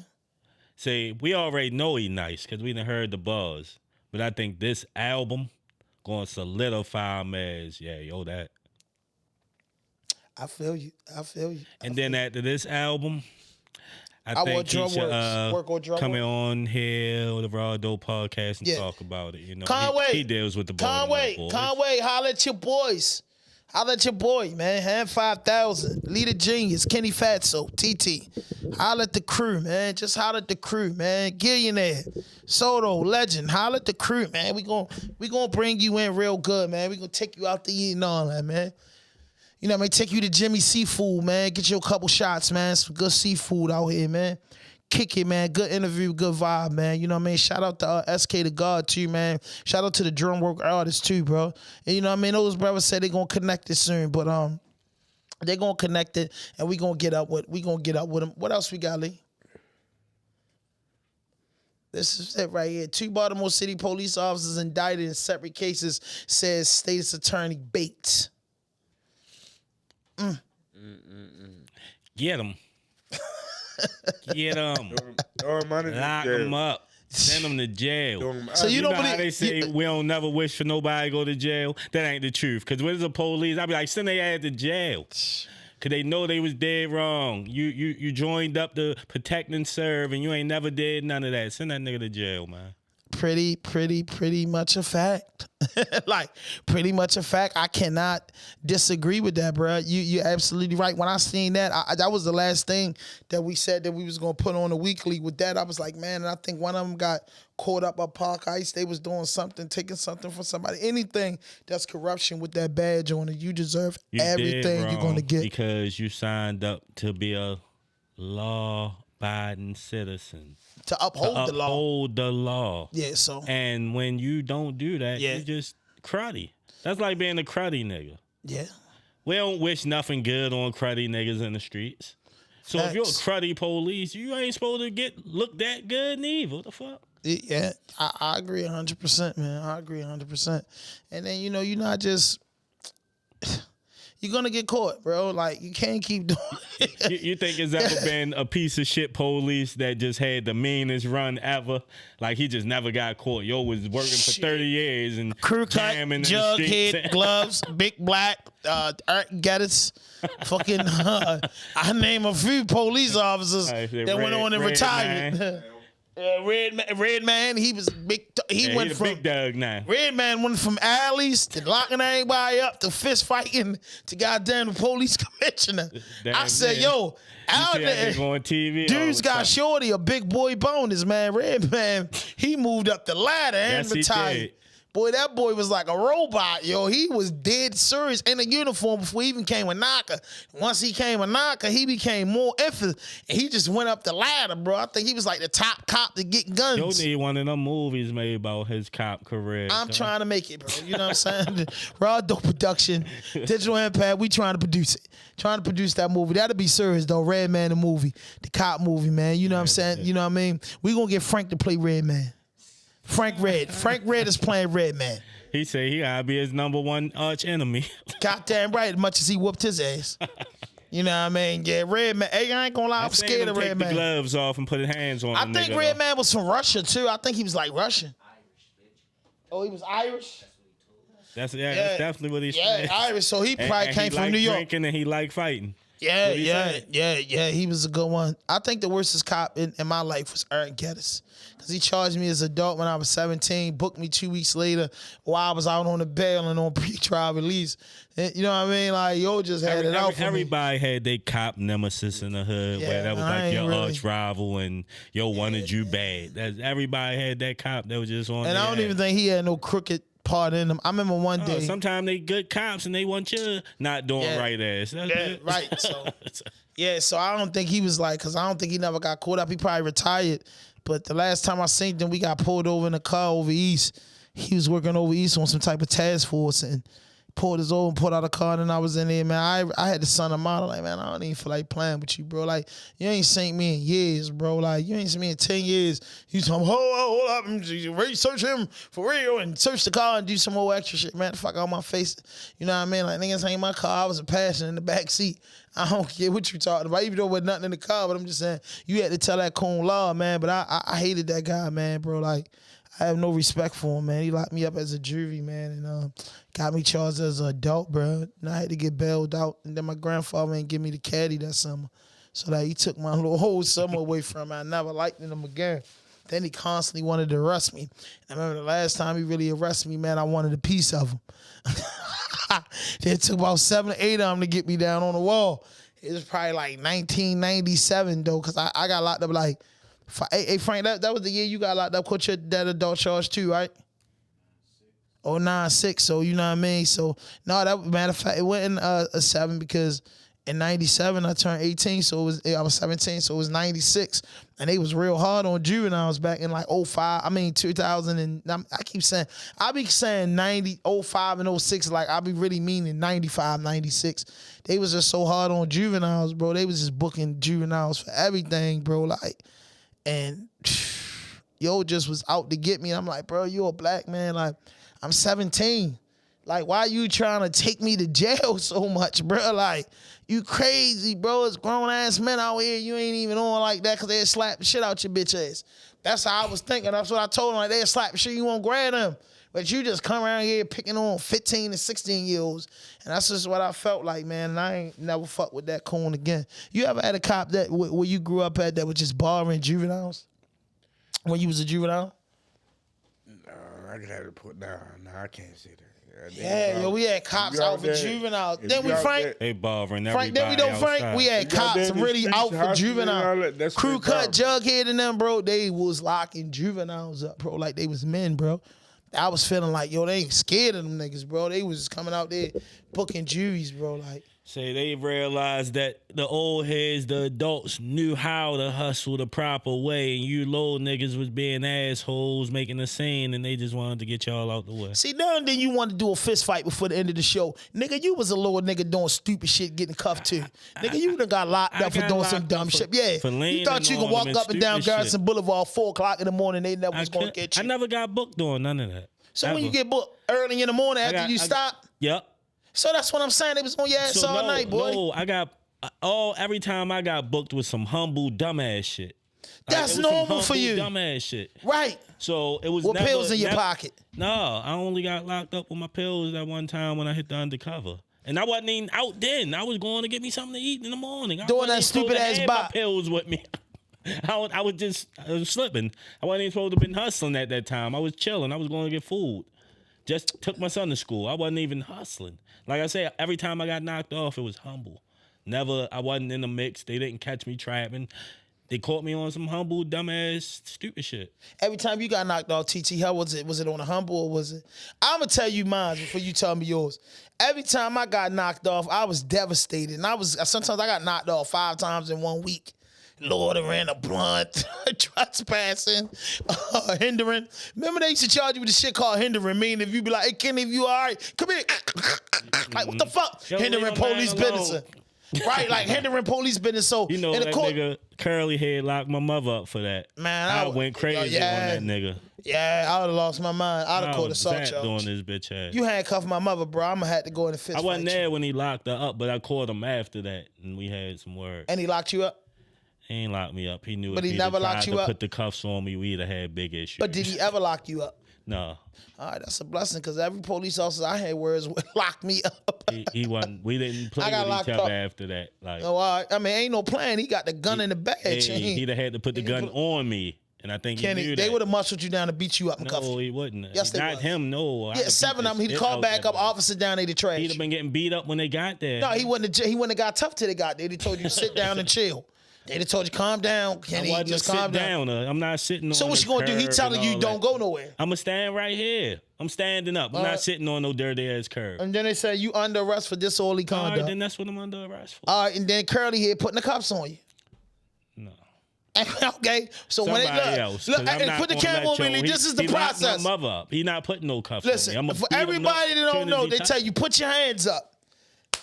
Speaker 2: Say we already know he nice because we done heard the buzz. But I think this album gonna solidify him as, that.
Speaker 1: I feel you.
Speaker 2: And then after this album, I think he should come on here with the RawDope Podcast and talk about it. You know,
Speaker 1: Conway,
Speaker 2: he deals with the Baltimore boys.
Speaker 1: Conway, holla at your boys. Holla at your boy, man. Hand 5,000. Leader Genius, Kenny Fatso, TT. Holla at the crew, man. Just holla at the crew, man. Gillionaire, Soto, Legend. Holla at the crew, man. We gonna bring you in real good, man. We gonna take you out to eat and all that, man. You know what I mean? Take you to Jimmy Seafood, man. Get you a couple shots, man. Some good seafood out here, man. Kick it, man. Good interview, good vibe, man. You know what I mean? Shout out to SK the God, too, man. Shout out to the drum work artists, too, bro. And you know what I mean? Those brothers said they gonna connect it soon, but they gonna connect it, and we gonna get up with them. What else we got, Lee? This is it right here. 2 Baltimore City police officers indicted in separate cases, says State's Attorney Bates.
Speaker 2: Get him. Get him. Lock him up. Send him to jail.
Speaker 1: So you don't
Speaker 2: know
Speaker 1: believe
Speaker 2: how they say we don't never wish for nobody to go to jail? That ain't the truth. Because when it's the police, I be like, send their ass to jail. Because they know they was dead wrong. You joined up to protect and serve, and you ain't never did none of that. Send that nigga to jail, man.
Speaker 1: Pretty much a fact. Like, pretty much a fact. I cannot disagree with that, bro. You're absolutely right. When I seen that, that was the last thing that we said that we was going to put on a weekly. With that, I was like, man, and I think one of them got caught up at Park Ice. They was doing something, taking something from somebody. Anything that's corruption with that badge on it, you deserve everything you're going to get.
Speaker 2: Because you signed up to be a law-abiding citizen.
Speaker 1: To uphold
Speaker 2: the law.
Speaker 1: Yeah, so.
Speaker 2: And when you don't do that, you just cruddy. That's like being a cruddy nigga.
Speaker 1: Yeah.
Speaker 2: We don't wish nothing good on cruddy niggas in the streets. So if you're a cruddy police, you ain't supposed to look that good neither. What the fuck?
Speaker 1: Yeah, I agree 100%, man. I agree 100%. And then, you know, you're not just... You're going to get caught, bro. Like, you can't keep doing it.
Speaker 2: You think there's ever been a piece of shit police that just had the meanest run ever? Like, he just never got caught. Yo was working for 30 years and
Speaker 1: crew cut, jughead, gloves, big black, Geddes, fucking, I name a few police officers that went on and retired. Red Man, he was big. He went from
Speaker 2: big dog now.
Speaker 1: Red Man went from alleys to locking everybody up to fist fighting to goddamn the police commissioner. I said, yo, out there,
Speaker 2: on TV
Speaker 1: dudes got shorty a big boy bonus, man. Red Man, he moved up the ladder and retired. Boy, that boy was like a robot, yo. He was dead serious in a uniform before he even came a knocker. Once he came a knocker, he became more infamous. And he just went up the ladder, bro. I think he was like the top cop to get guns.
Speaker 2: Yo need one of them movies made about his cop career.
Speaker 1: I'm trying to make it, bro. You know what I'm saying? RawDope Production, Digital Impact, we trying to produce it. Trying to produce that movie. That'll be serious, though. Red Man, the movie. The cop movie, man. You know what I'm saying? You know what I mean? We gonna get Frank to play Red Man. Frank Red is playing Red Man.
Speaker 2: He say he gotta be his number one arch enemy.
Speaker 1: Goddamn right, as much as he whooped his ass. You know what I mean? Yeah, Red Man. Hey, I ain't gonna lie, I'm scared of Red Man.
Speaker 2: Take the gloves off and put his hands on him.
Speaker 1: I think Red Man was from Russia too. I think he was like Russian. Oh, he was Irish?
Speaker 2: That's definitely what he said.
Speaker 1: Yeah, Irish. So he probably came from New York.
Speaker 2: Drinking and he like fighting.
Speaker 1: Yeah. He was a good one. I think the worstest cop in my life was Aaron Geddes. Because he charged me as an adult when I was 17, booked me 2 weeks later while I was out on the bail and on pre-trial release. You know what I mean? Like, yo just had it out for
Speaker 2: everybody had their cop nemesis in the hood where that was like your arch rival and yo wanted you bad. Everybody had that cop that was just on.
Speaker 1: And I don't even think he had no crooked part in them. I remember one day.
Speaker 2: Sometimes they good cops and they want you not doing right ass.
Speaker 1: Right. So I don't think he was like, because I don't think he never got caught up. He probably retired. But the last time I seen him, we got pulled over in a car over east. He was working over east on some type of task force and pulled us over and pulled out a car, and I was in there, man. I had to son of mine. Like, man, I don't even feel like playing with you, bro. Like, you ain't seen me in years, bro. Like, you ain't seen me in 10 years. You tell me, hold up, research him for real and search the car and do some more extra shit, man. The fuck out my face. You know what I mean? Like, niggas ain't my car. I was a passenger in the back seat. I don't care what you talking about, even though there was nothing in the car, but I'm just saying, you had to tell that coon law, man. But I hated that guy, man, bro. Like, I have no respect for him, man. He locked me up as a juvie, man, and got me charged as an adult, bro. And I had to get bailed out. And then my grandfather ain't give me the caddy that summer. So that he took my whole summer away from me. I never liked him again. Then he constantly wanted to arrest me. And I remember the last time he really arrested me, man, I wanted a piece of him. It took about 7 or 8 of them to get me down on the wall. It was probably like 1997, though, because I got locked up like, hey Frank, that was the year you got locked up, caught your that adult charge too, right? 09-06, so you know what I mean? So, no, that matter of fact, it went in a 7 because in 97 I turned 18, so I was 17, so it was 96. And they was real hard on juveniles back in like 2000, and I be saying 05 and 06, like I be really meaning 95, 96. They was just so hard on juveniles, bro. They was just booking juveniles for everything, bro. Like, and yo just was out to get me. I'm like, bro, you a black man. Like, I'm 17. Like, why you trying to take me to jail so much, bro? Like, you crazy, bro. It's grown-ass men out here. You ain't even on like that because they'll slap the shit out your bitch ass. That's how I was thinking. That's what I told them. Like, they'll slap the shit. You won't grab them. But you just come around here picking on 15 and 16-year-olds. And that's just what I felt like, man. And I ain't never fuck with that coon again. You ever had a cop that where you grew up at that was just barring juveniles when you was a juvenile?
Speaker 3: No, I could have to put down. No, I can't say that.
Speaker 1: Yeah, yo, we had cops out for juveniles. Then we, Frank,
Speaker 2: they bothering
Speaker 1: Frank, then we don't, Frank, we had cops really out for juvenile. Crew cut, Jughead and them, bro, they was locking juveniles up, bro, like they was men, bro. I was feeling like, yo, they ain't scared of them niggas, bro. They was coming out there booking juvies, bro, like.
Speaker 2: Say they realized that the old heads, the adults, knew how to hustle the proper way, and you little niggas was being assholes, making a scene, and they just wanted to get y'all out the way.
Speaker 1: See, now and then you wanted to do a fist fight before the end of the show. Nigga, you was a little nigga doing stupid shit, getting cuffed too. Nigga, you done got locked up for doing some dumb shit. Yeah, you thought you could walk up and down Garrison Boulevard 4 o'clock in the morning, they never was going to get you.
Speaker 2: I never got booked doing none of that.
Speaker 1: So when you get booked early in the morning after you stop?
Speaker 2: Yep.
Speaker 1: So that's what I'm saying. They was on your ass all night, boy.
Speaker 2: No, I got every time I got booked with some humble dumbass shit.
Speaker 1: That's normal for you.
Speaker 2: Dumbass shit.
Speaker 1: Right.
Speaker 2: So it was
Speaker 1: what pills in your pocket?
Speaker 2: No, I only got locked up with my pills that one time when I hit the undercover. And I wasn't even out then. I was going to get me something to eat in the morning.
Speaker 1: Doing that stupid ass bop.
Speaker 2: Pills with me. I was slipping. I wasn't even supposed to have been hustling at that time. I was chilling. I was going to get food. Just took my son to school. I wasn't even hustling. Like I said, every time I got knocked off, it was humble. Never, I wasn't in the mix. They didn't catch me trapping. They caught me on some humble, dumbass, stupid shit. Every time you got knocked off, TT, how was it? Was it on a humble or was it? I'm going to tell you mine before you tell me yours. Every time I got knocked off, I was devastated. And sometimes I got knocked off 5 times in 1 week. Lord, I ran a blunt, trespassing, hindering. Remember they used to charge you with this shit called hindering, meaning if you be like, hey, Kenny, if you all right, come here. Like, what the fuck? Hindering police business. Right, like hindering police business. So, you know that nigga curly head locked my mother up for that. Man, I went crazy on that nigga.
Speaker 1: Yeah, I would have lost my mind. I'd have caught assault charge.
Speaker 2: Doing this bitch ass.
Speaker 1: You handcuffed my mother, bro. I'm gonna have to go in the fist fight.
Speaker 2: I wasn't there when he locked her up, but I caught him after that, and we had some words.
Speaker 1: And he locked you up?
Speaker 2: He ain't locked me up. He knew
Speaker 1: but
Speaker 2: if
Speaker 1: he never locked you up.
Speaker 2: Put the cuffs on me, we'd have had big issues.
Speaker 1: But did he ever lock you up?
Speaker 2: No.
Speaker 1: All right, that's a blessing because every police officer I had words would lock me up.
Speaker 2: He wasn't. We didn't play with each other after that. Like,
Speaker 1: oh, I mean, ain't no plan. He got the gun in the bag.
Speaker 2: He'd have had to put the gun on me, and I think
Speaker 1: Kenny,
Speaker 2: he knew
Speaker 1: they
Speaker 2: that.
Speaker 1: would have muscled you down to beat you up and cuff you.
Speaker 2: No, he wouldn't.
Speaker 1: Yes, they
Speaker 2: Not
Speaker 1: was.
Speaker 2: him. No.
Speaker 1: Yeah, 7 of them. He'd call back up, officer down there to trash.
Speaker 2: He'd have been getting beat up when they got there.
Speaker 1: No, he wouldn't have got tough till they got there. They told you to sit down and chill. They'd have told you calm down, Kenny. Just calm down.
Speaker 2: I'm not sitting on.
Speaker 1: So what you gonna do? He telling you don't go nowhere.
Speaker 2: I'm gonna stand right here. I'm standing up. I'm not sitting on no dirty ass curb.
Speaker 1: And then they say you under arrest for disorderly conduct.
Speaker 2: All right, then that's what I'm under arrest for.
Speaker 1: All right, and then Curly here putting the cuffs on you.
Speaker 2: No.
Speaker 1: Okay, so
Speaker 2: Somebody
Speaker 1: when they
Speaker 2: else,
Speaker 1: look, and put the camera on me. This is the process.
Speaker 2: He locked my mother up. He not putting no cuffs
Speaker 1: Listen,
Speaker 2: on me.
Speaker 1: for everybody that don't know, they tell you put your hands up.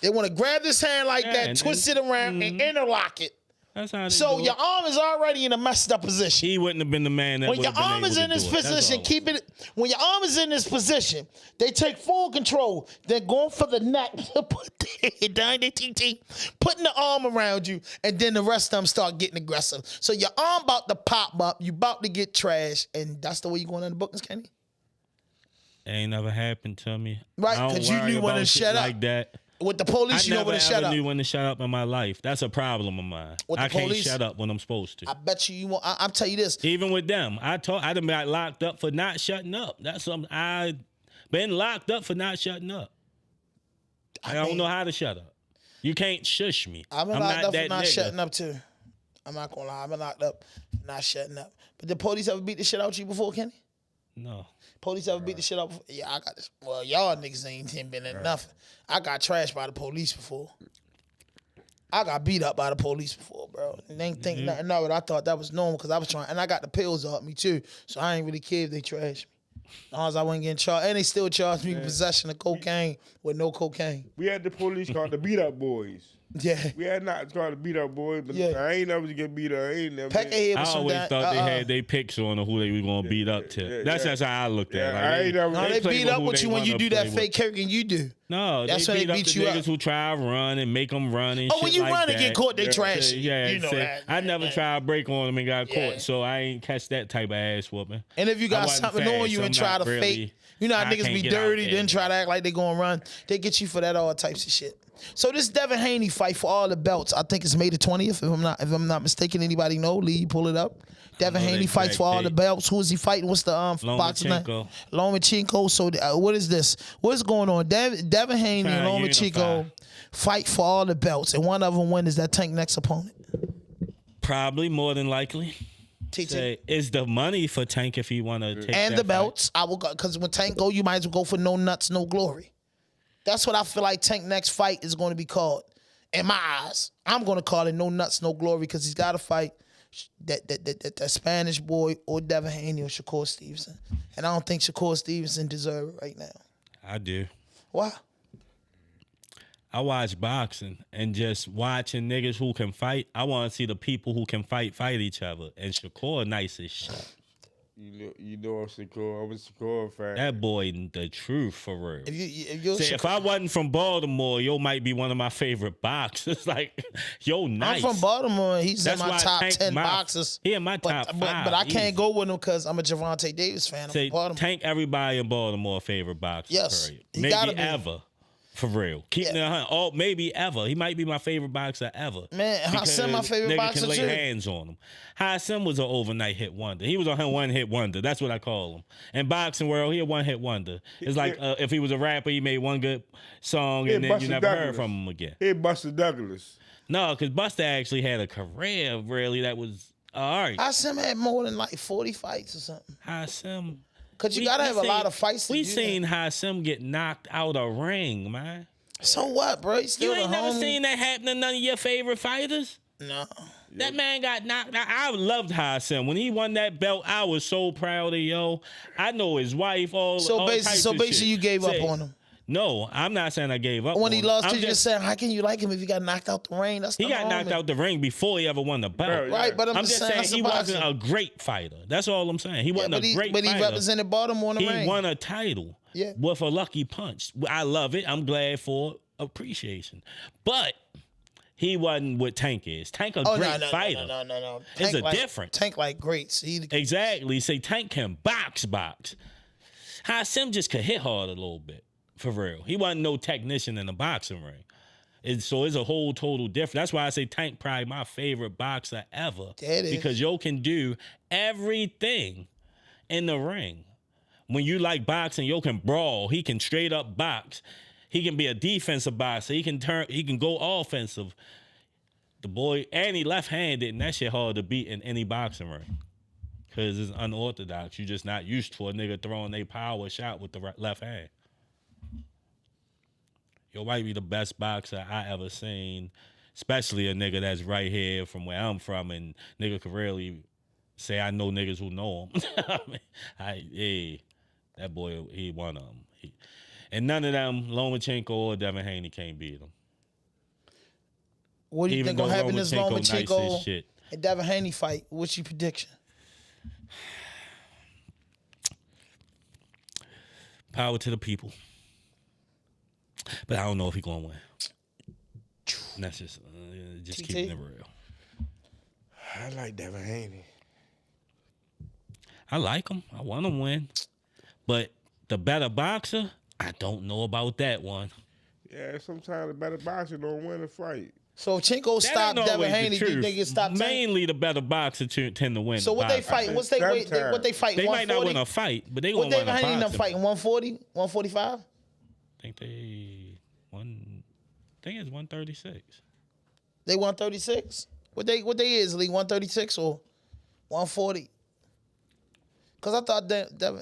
Speaker 1: They want to grab this hand like that, twist it around, and interlock it.
Speaker 2: That's how they
Speaker 1: so
Speaker 2: do
Speaker 1: your
Speaker 2: it.
Speaker 1: arm is already in a messed up position.
Speaker 2: He wouldn't have been the man that
Speaker 1: when your arm is in this position, keep it. When your arm is in this position, they take full control. They're going for the neck, put the head down, putting the arm around you, and then the rest of them start getting aggressive. So your arm about to pop up, you about to get trashed, and that's the way you going in the bookings, Kenny?
Speaker 2: Ain't never happened to me.
Speaker 1: Right, because you knew when to shut up.
Speaker 2: Like that.
Speaker 1: With the police, you know when to shut up.
Speaker 2: I never knew when to shut up in my life. That's a problem of mine. I can't shut up when I'm supposed to.
Speaker 1: I bet you won't. I'll tell you this.
Speaker 2: Even with them, I done got locked up for not shutting up. That's something I been locked up for not shutting up. I don't know how to shut up. You can't shush me.
Speaker 1: I've been locked up for not shutting up too. I'm not gonna lie. I've been locked up for not shutting up. But the police ever beat the shit out of you before, Kenny?
Speaker 2: No.
Speaker 1: Police ever beat the shit out? Yeah, I got this. Well, y'all niggas ain't been in nothing. I got trashed by the police before. I got beat up by the police before, bro. And they ain't think nothing of it. I thought that was normal because I was trying, and I got the pills off me too, so I ain't really care if they trashed me. As long as I wasn't getting charged, and they still charged me with possession of cocaine with no cocaine.
Speaker 3: We had the police called the beat up boys.
Speaker 1: Yeah.
Speaker 3: We had not called the beat up boys, but I ain't never get beat up.
Speaker 1: I
Speaker 2: always thought they had their picks on who they were going to beat up to. That's how I looked at it.
Speaker 1: Like, they beat up with you when you do that fake kicking you do.
Speaker 2: No, that's they beat you up. Niggas who try to run and make them run and shit
Speaker 1: when you
Speaker 2: like
Speaker 1: run
Speaker 2: that.
Speaker 1: and get caught, they trash you.
Speaker 2: Yeah,
Speaker 1: you know that.
Speaker 2: I never tried to break on them and got caught, so I ain't catch that type of ass whooping.
Speaker 1: And if you got something on you and try to fake, you know how niggas be dirty, then try to act like they gonna run. They get you for that all types of shit. So this Devin Haney fight for all the belts, I think it's May the 20th. If I'm not mistaken, anybody know? Lee, pull it up. Devin Haney fights for all the belts. Who is he fighting? What's the boxing name? Lomachenko. So what is this? What's going on? Devin Haney and Lomachenko fight for all the belts, and one of them win. Is that Tank next opponent?
Speaker 2: Probably, more than likely. Say, is the money for Tank if he want to take
Speaker 1: and
Speaker 2: that
Speaker 1: the belts? I will go because when Tank go, you might as well go for no nuts, no glory. That's what I feel like Tank next fight is going to be called. In my eyes, I'm going to call it no nuts, no glory because he's got to fight that Spanish boy or Devin Haney or Shakur Stevenson. And I don't think Shakur Stevenson deserves it right now.
Speaker 2: I do.
Speaker 1: Why?
Speaker 2: I watch boxing and just watching niggas who can fight. I want to see the people who can fight each other. And Shakur nice as shit.
Speaker 3: You know I'm Shakur. I'm a Shakur fan.
Speaker 2: That boy, the truth for real.
Speaker 1: If
Speaker 2: I wasn't from Baltimore, yo might be one of my favorite boxers. Like, yo, nice.
Speaker 1: I'm from Baltimore. He's in my top 10 boxers.
Speaker 2: He in my top 5.
Speaker 1: But I can't go with him because I'm a Javante Davis fan. I'm from Baltimore.
Speaker 2: Tank everybody in Baltimore favorite boxer.
Speaker 1: Yes,
Speaker 2: period. Maybe ever. For real. Keeping it 100. Oh, maybe ever. He might be my favorite boxer ever.
Speaker 1: Man, Hassan my favorite boxer too.
Speaker 2: Nigga can lay hands on him. Hassan was an overnight hit wonder. He was a one-hit wonder. That's what I call him. In boxing world, he a one-hit wonder. It's like if he was a rapper, he made one good song and then you never heard from him again.
Speaker 3: He Buster Douglas.
Speaker 2: No, because Buster actually had a career, really, that was all right.
Speaker 1: Hassan had more than like 40 fights or something.
Speaker 2: Hassan...
Speaker 1: Because you got to have a lot of fights.
Speaker 2: We seen Hassan get knocked out of ring, man.
Speaker 1: So what, bro? You
Speaker 2: ain't never seen that happen to none of your favorite fighters?
Speaker 1: No.
Speaker 2: That man got knocked out. I loved Hassan. When he won that belt, I was so proud of yo. I know his wife,
Speaker 1: So basically you gave up on him.
Speaker 2: No, I'm not saying I gave up.
Speaker 1: When he lost, you just said, how can you like him if he got knocked out the ring?
Speaker 2: He got knocked out the ring before he ever won the belt.
Speaker 1: Right, but I'm
Speaker 2: just saying he wasn't a great fighter. That's all I'm saying. He wasn't a great fighter.
Speaker 1: But he represented Baltimore in the ring.
Speaker 2: He won a title with a lucky punch. I love it. I'm glad for appreciation. But he wasn't what Tank is. Tank a great fighter.
Speaker 1: No.
Speaker 2: It's a difference.
Speaker 1: Tank like greats.
Speaker 2: Exactly. Say Tank can box. Sim just could hit hard a little bit, for real. He wasn't no technician in the boxing ring. So it's a whole total difference. That's why I say Tank probably my favorite boxer ever. Because yo can do everything in the ring. When you like boxing, yo can brawl. He can straight up box. He can be a defensive boxer. He can go offensive. The boy, and he left-handed, and that shit hard to beat in any boxing ring. Because it's unorthodox. You just not used to a nigga throwing a power shot with the left hand. Yo might be the best boxer I ever seen, especially a nigga that's right here from where I'm from, and nigga could really say I know niggas who know him. That boy, he one of them. And none of them, Lomachenko or Devin Haney, can't beat him.
Speaker 1: What do you think gonna happen in this Lomachenko and Devin Haney fight? What's your prediction?
Speaker 2: Power to the people. But I don't know if he's going to win. And that's just keeping it real.
Speaker 3: I like Devin Haney.
Speaker 2: I like him. I want him to win. But the better boxer, I don't know about that one.
Speaker 3: Yeah, sometimes the better boxer don't win a fight.
Speaker 1: So if Chinko stopped Devin Haney, do you think it stopped?
Speaker 2: Mainly the better boxer tend to win.
Speaker 1: So what they fight? What's they weight? What they fight?
Speaker 2: They might not win a fight, but they gonna win a boxing. What Devin Haney them
Speaker 1: fighting? 140, 145?
Speaker 2: I think they won. I think it's 136.
Speaker 1: They 136. What they is Lee 136 or 140? Because I thought Devin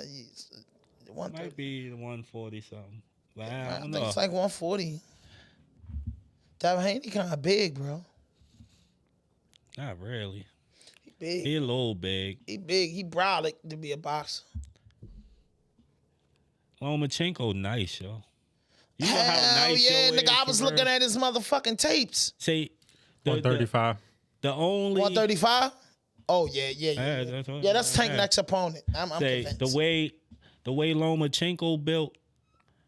Speaker 2: might be 140 something. But I don't know.
Speaker 1: Think it's like 140. Devin Haney kind of big, bro.
Speaker 2: Not really.
Speaker 1: He big.
Speaker 2: He a little big.
Speaker 1: He big. He brolic to be a boxer.
Speaker 2: Lomachenko nice, yo. You
Speaker 1: know how nice yo is, nigga, I was looking at his motherfucking tapes.
Speaker 2: Say
Speaker 8: 135.
Speaker 2: The only
Speaker 1: 135? Oh yeah. That's Tank next opponent. I'm convinced.
Speaker 2: The way Lomachenko built,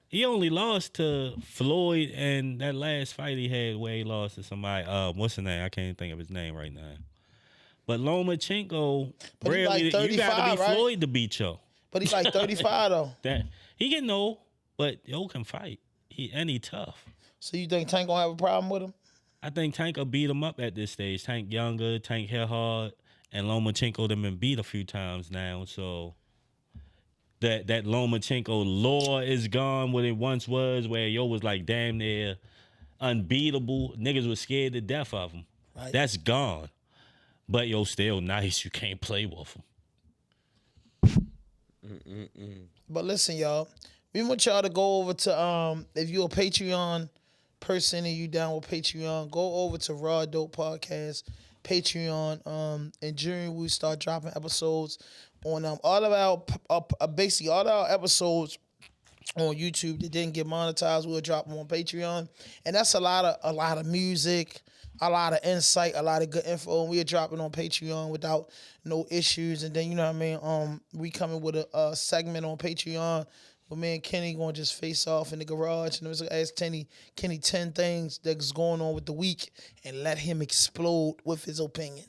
Speaker 2: he only lost to Floyd and that last fight he had where he lost to somebody. What's his name? I can't think of his name right now. But Lomachenko, rarely like you got to be right? Floyd to beat yo.
Speaker 1: But he's like 35 though.
Speaker 2: That he can know, but yo can fight. He tough.
Speaker 1: So you think Tank gonna have a problem with him?
Speaker 2: I think Tank will beat him up at this stage. Tank younger, Tank hit hard, and Lomachenko them been beat a few times now. So that Lomachenko lore is gone what it once was, where yo was like damn near unbeatable. Niggas was scared to death of him. Right. That's gone. But yo still nice. You can't play with him.
Speaker 1: But listen, y'all. We want y'all to go over to if you're a Patreon person and you down with Patreon, go over to RawDope Podcast Patreon. In June we start dropping episodes on all of our basically all our episodes on YouTube that didn't get monetized. We'll drop them on Patreon, and that's a lot of music, a lot of insight, a lot of good info, and we'll drop it on Patreon without no issues. And then you know what I mean. We coming with a segment on Patreon. But me and Kenny gonna just face off in the garage, and I was gonna ask Kenny 10 things that's going on with the week, and let him explode with his opinion.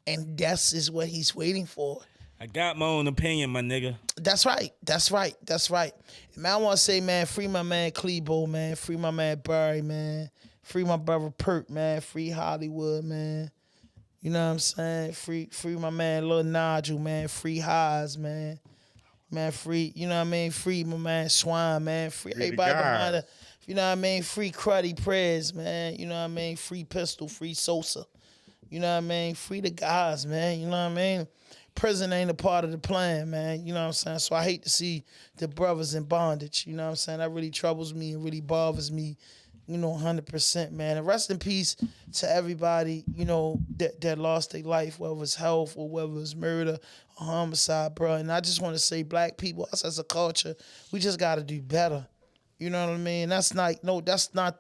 Speaker 1: And that's is what he's waiting for.
Speaker 2: I got my own opinion, my nigga.
Speaker 1: That's right. And man, I want to say, man, free my man Clebo, man. Free my man Barry, man. Free my brother Pert, man. Free Hollywood, man. You know what I'm saying? Free my man Lil Nigel, man. Free Haas, man. Man, free, you know what I mean? Free my man Swine, man. Free everybody behind the, you know what I mean? Free Cruddy Prez, man. You know what I mean? Free Pistol, free Sosa. You know what I mean? Free the guys, man. You know what I mean? Prison ain't a part of the plan, man. You know what I'm saying? So I hate to see the brothers in bondage. You know what I'm saying? That really troubles me and really bothers me, you know, 100%, man. And rest in peace to everybody, you know, that lost their life, whether it's health or whether it's murder or homicide, bro. And I just want to say, black people, us as a culture, we just got to do better. You know what I mean? That's not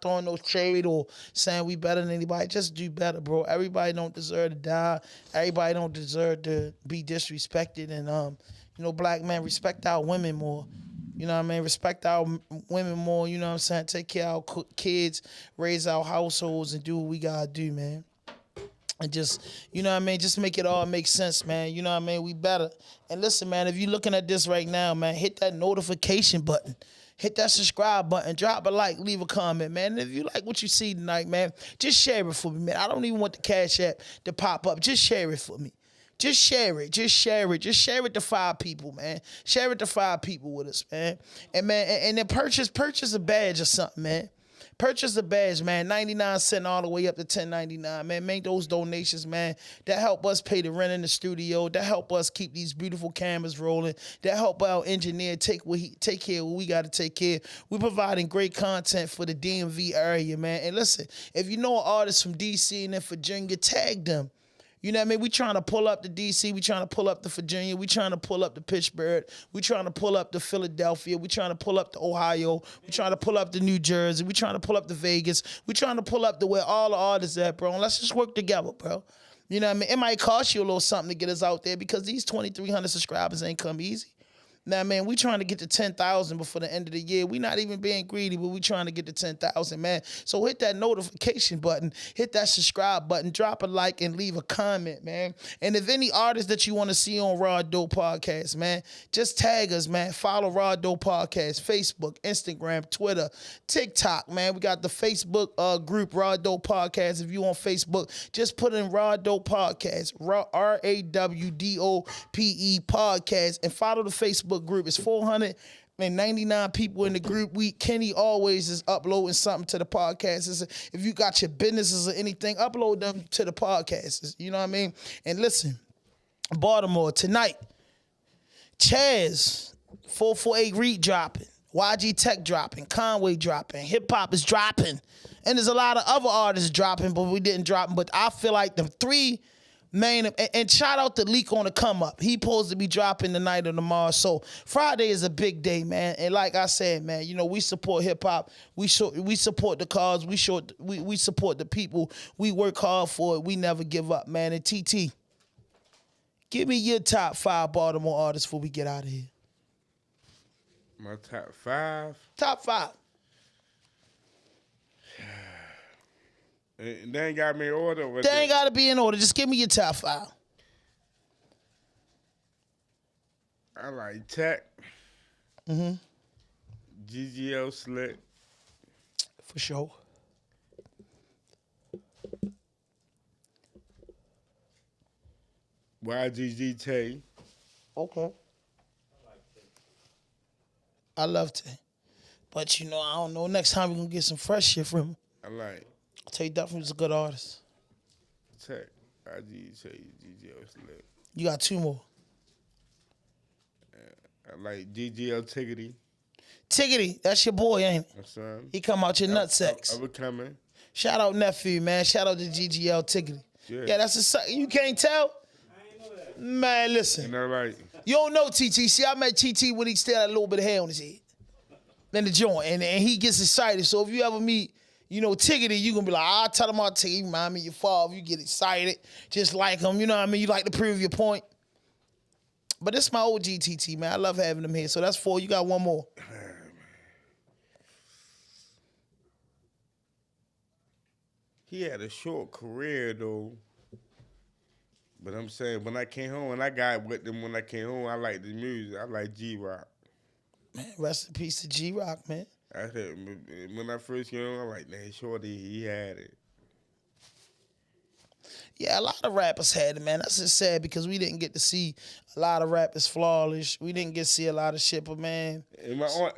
Speaker 1: throwing no shade or saying we better than anybody. Just do better, bro. Everybody don't deserve to die. Everybody don't deserve to be disrespected. And, you know, black men, respect our women more. You know what I mean? Respect our women more, you know what I'm saying? Take care of our kids, raise our households, and do what we got to do, man. And just, you know what I mean, just make it all make sense, man. You know what I mean? We better. And listen, man, if you're looking at this right now, man, hit that notification button. Hit that subscribe button. Drop a like. Leave a comment, man. And if you like what you see tonight, man, just share it for me, man. I don't even want the Cash App to pop up. Just share it for me. Just share it. Just share it. Just share it to 5 people, man. Share it to 5 people with us, man. And, man, and then purchase a badge or something, man. Purchase a badge, man. 99 cents all the way up to $10.99, man. Make those donations, man. That help us pay the rent in the studio. That help us keep these beautiful cameras rolling. That help our engineer take care of what we got to take care of. We're providing great content for the DMV area, man. And listen, if you know artists from DC and then Virginia, tag them. You know what I mean? We trying to pull up the DC. We trying to pull up the Virginia. We trying to pull up the Pittsburgh. We trying to pull up the Philadelphia. We trying to pull up the Ohio. We trying to pull up the New Jersey. We trying to pull up the Vegas. We trying to pull up the where all the artists at, bro. And let's just work together, bro. You know what I mean? It might cost you a little something to get us out there because these 2,300 subscribers ain't come easy. Now, man, we trying to get to 10,000 before the end of the year. We not even being greedy, but we trying to get to 10,000, man. So hit that notification button, hit that subscribe button, drop a like, and leave a comment, man. And if any artists that you want to see on RawDope Podcast, man, just tag us, man. Follow RawDope Podcast, Facebook, Instagram, Twitter, TikTok, man. We got the Facebook group, RawDope Podcast. If you on Facebook, just put in RawDope Podcast, RawDope Podcast, and follow the Facebook group. It's 499 people in the group. Kenny always is uploading something to the podcast. If you got your businesses or anything, upload them to the podcast. You know what I mean? And listen, Baltimore tonight, Chaz 448 RiQ dropping, YG Teck dropping, Conway dropping, hip hop is dropping, and there's a lot of other artists dropping, but we didn't drop them. But I feel like the 3 main, and shout out to Leak on the come up. He supposed to be dropping tonight or tomorrow. So Friday is a big day, man. And like I said, man, you know, we support hip hop. We support the cause. We support the people. We work hard for it. We never give up, man. And TT, give me your top 5 Baltimore artists before we get out of here.
Speaker 3: My top 5?
Speaker 1: Top 5.
Speaker 3: They ain't got me in order.
Speaker 1: They ain't got to be in order. Just give me your top 5.
Speaker 3: I like Teck. GGL Slick.
Speaker 1: For sure.
Speaker 3: YGG.
Speaker 1: Okay. I love Tay. But, you know, I don't know. Next time we're going to get some fresh shit from him.
Speaker 3: I like
Speaker 1: Tay definitely was a good artist.
Speaker 3: Teck, GGL Slick.
Speaker 1: You got 2 more.
Speaker 3: I like GGL Tiggity.
Speaker 1: Tiggity, that's your boy, ain't it?
Speaker 3: My son.
Speaker 1: He come out your nutsacks.
Speaker 3: I coming.
Speaker 1: Shout out nephew, man. Shout out to GGL Tiggity. Yeah, that's a son. You can't tell? I ain't know that. Man, listen.
Speaker 3: You know, right?
Speaker 1: You don't know TT. See, I met TT when he still had a little bit of hair on his head. Then the joint. And he gets excited. So if you ever meet, you know, Tiggity, you gonna be like, I'll tell him I'll Tiggity. Remind me of your father. You get excited. Just like him. You know what I mean? You like to prove your point. But this is my OG TT, man. I love having him here. So that's 4. You got 1 more.
Speaker 3: He had a short career, though. But I'm saying, when I came home, and I got with them when I came home, I like the music. I like G-Rock.
Speaker 1: Man, rest in peace to G-Rock, man.
Speaker 3: I said, when I first came home, I'm like, man, Shorty, he had it.
Speaker 1: Yeah, a lot of rappers had it, man. That's just sad because we didn't get to see a lot of rappers flawless. We didn't get to see a lot of shit, but man.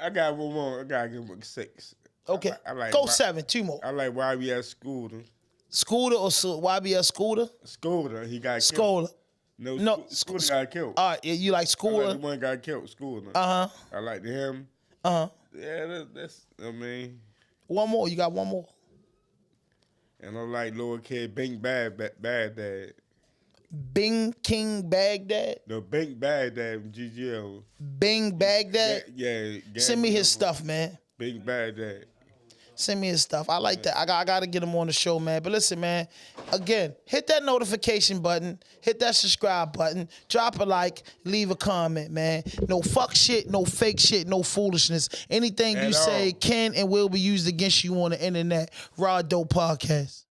Speaker 3: I got 1 more. I got to give him 6.
Speaker 1: Okay.
Speaker 3: I like
Speaker 1: Go 7, 2 more.
Speaker 3: I like YBS Scooter.
Speaker 1: Scooter or YBS Scooter?
Speaker 3: Scooter. He got
Speaker 1: killed.
Speaker 3: No, Scooter got killed.
Speaker 1: All right, you like Scooter?
Speaker 3: I like the one got killed, Scooter.
Speaker 1: Uh-huh.
Speaker 3: I like him.
Speaker 1: Uh-huh.
Speaker 3: Yeah, that's, I mean.
Speaker 1: 1 more. You got 1 more.
Speaker 3: And I like Lower Kid Bing Baghdad.
Speaker 1: Bing King Baghdad?
Speaker 3: No, Bing Baghdad from GGL.
Speaker 1: Bing Baghdad?
Speaker 3: Yeah.
Speaker 1: Send me his stuff, man.
Speaker 3: Bing Baghdad.
Speaker 1: Send me his stuff. I like that. I got to get him on the show, man. But listen, man, again, hit that notification button. Hit that subscribe button. Drop a like. Leave a comment, man. No fuck shit, no fake shit, no foolishness. Anything you say can and will be used against you on the internet. RawDope Podcast.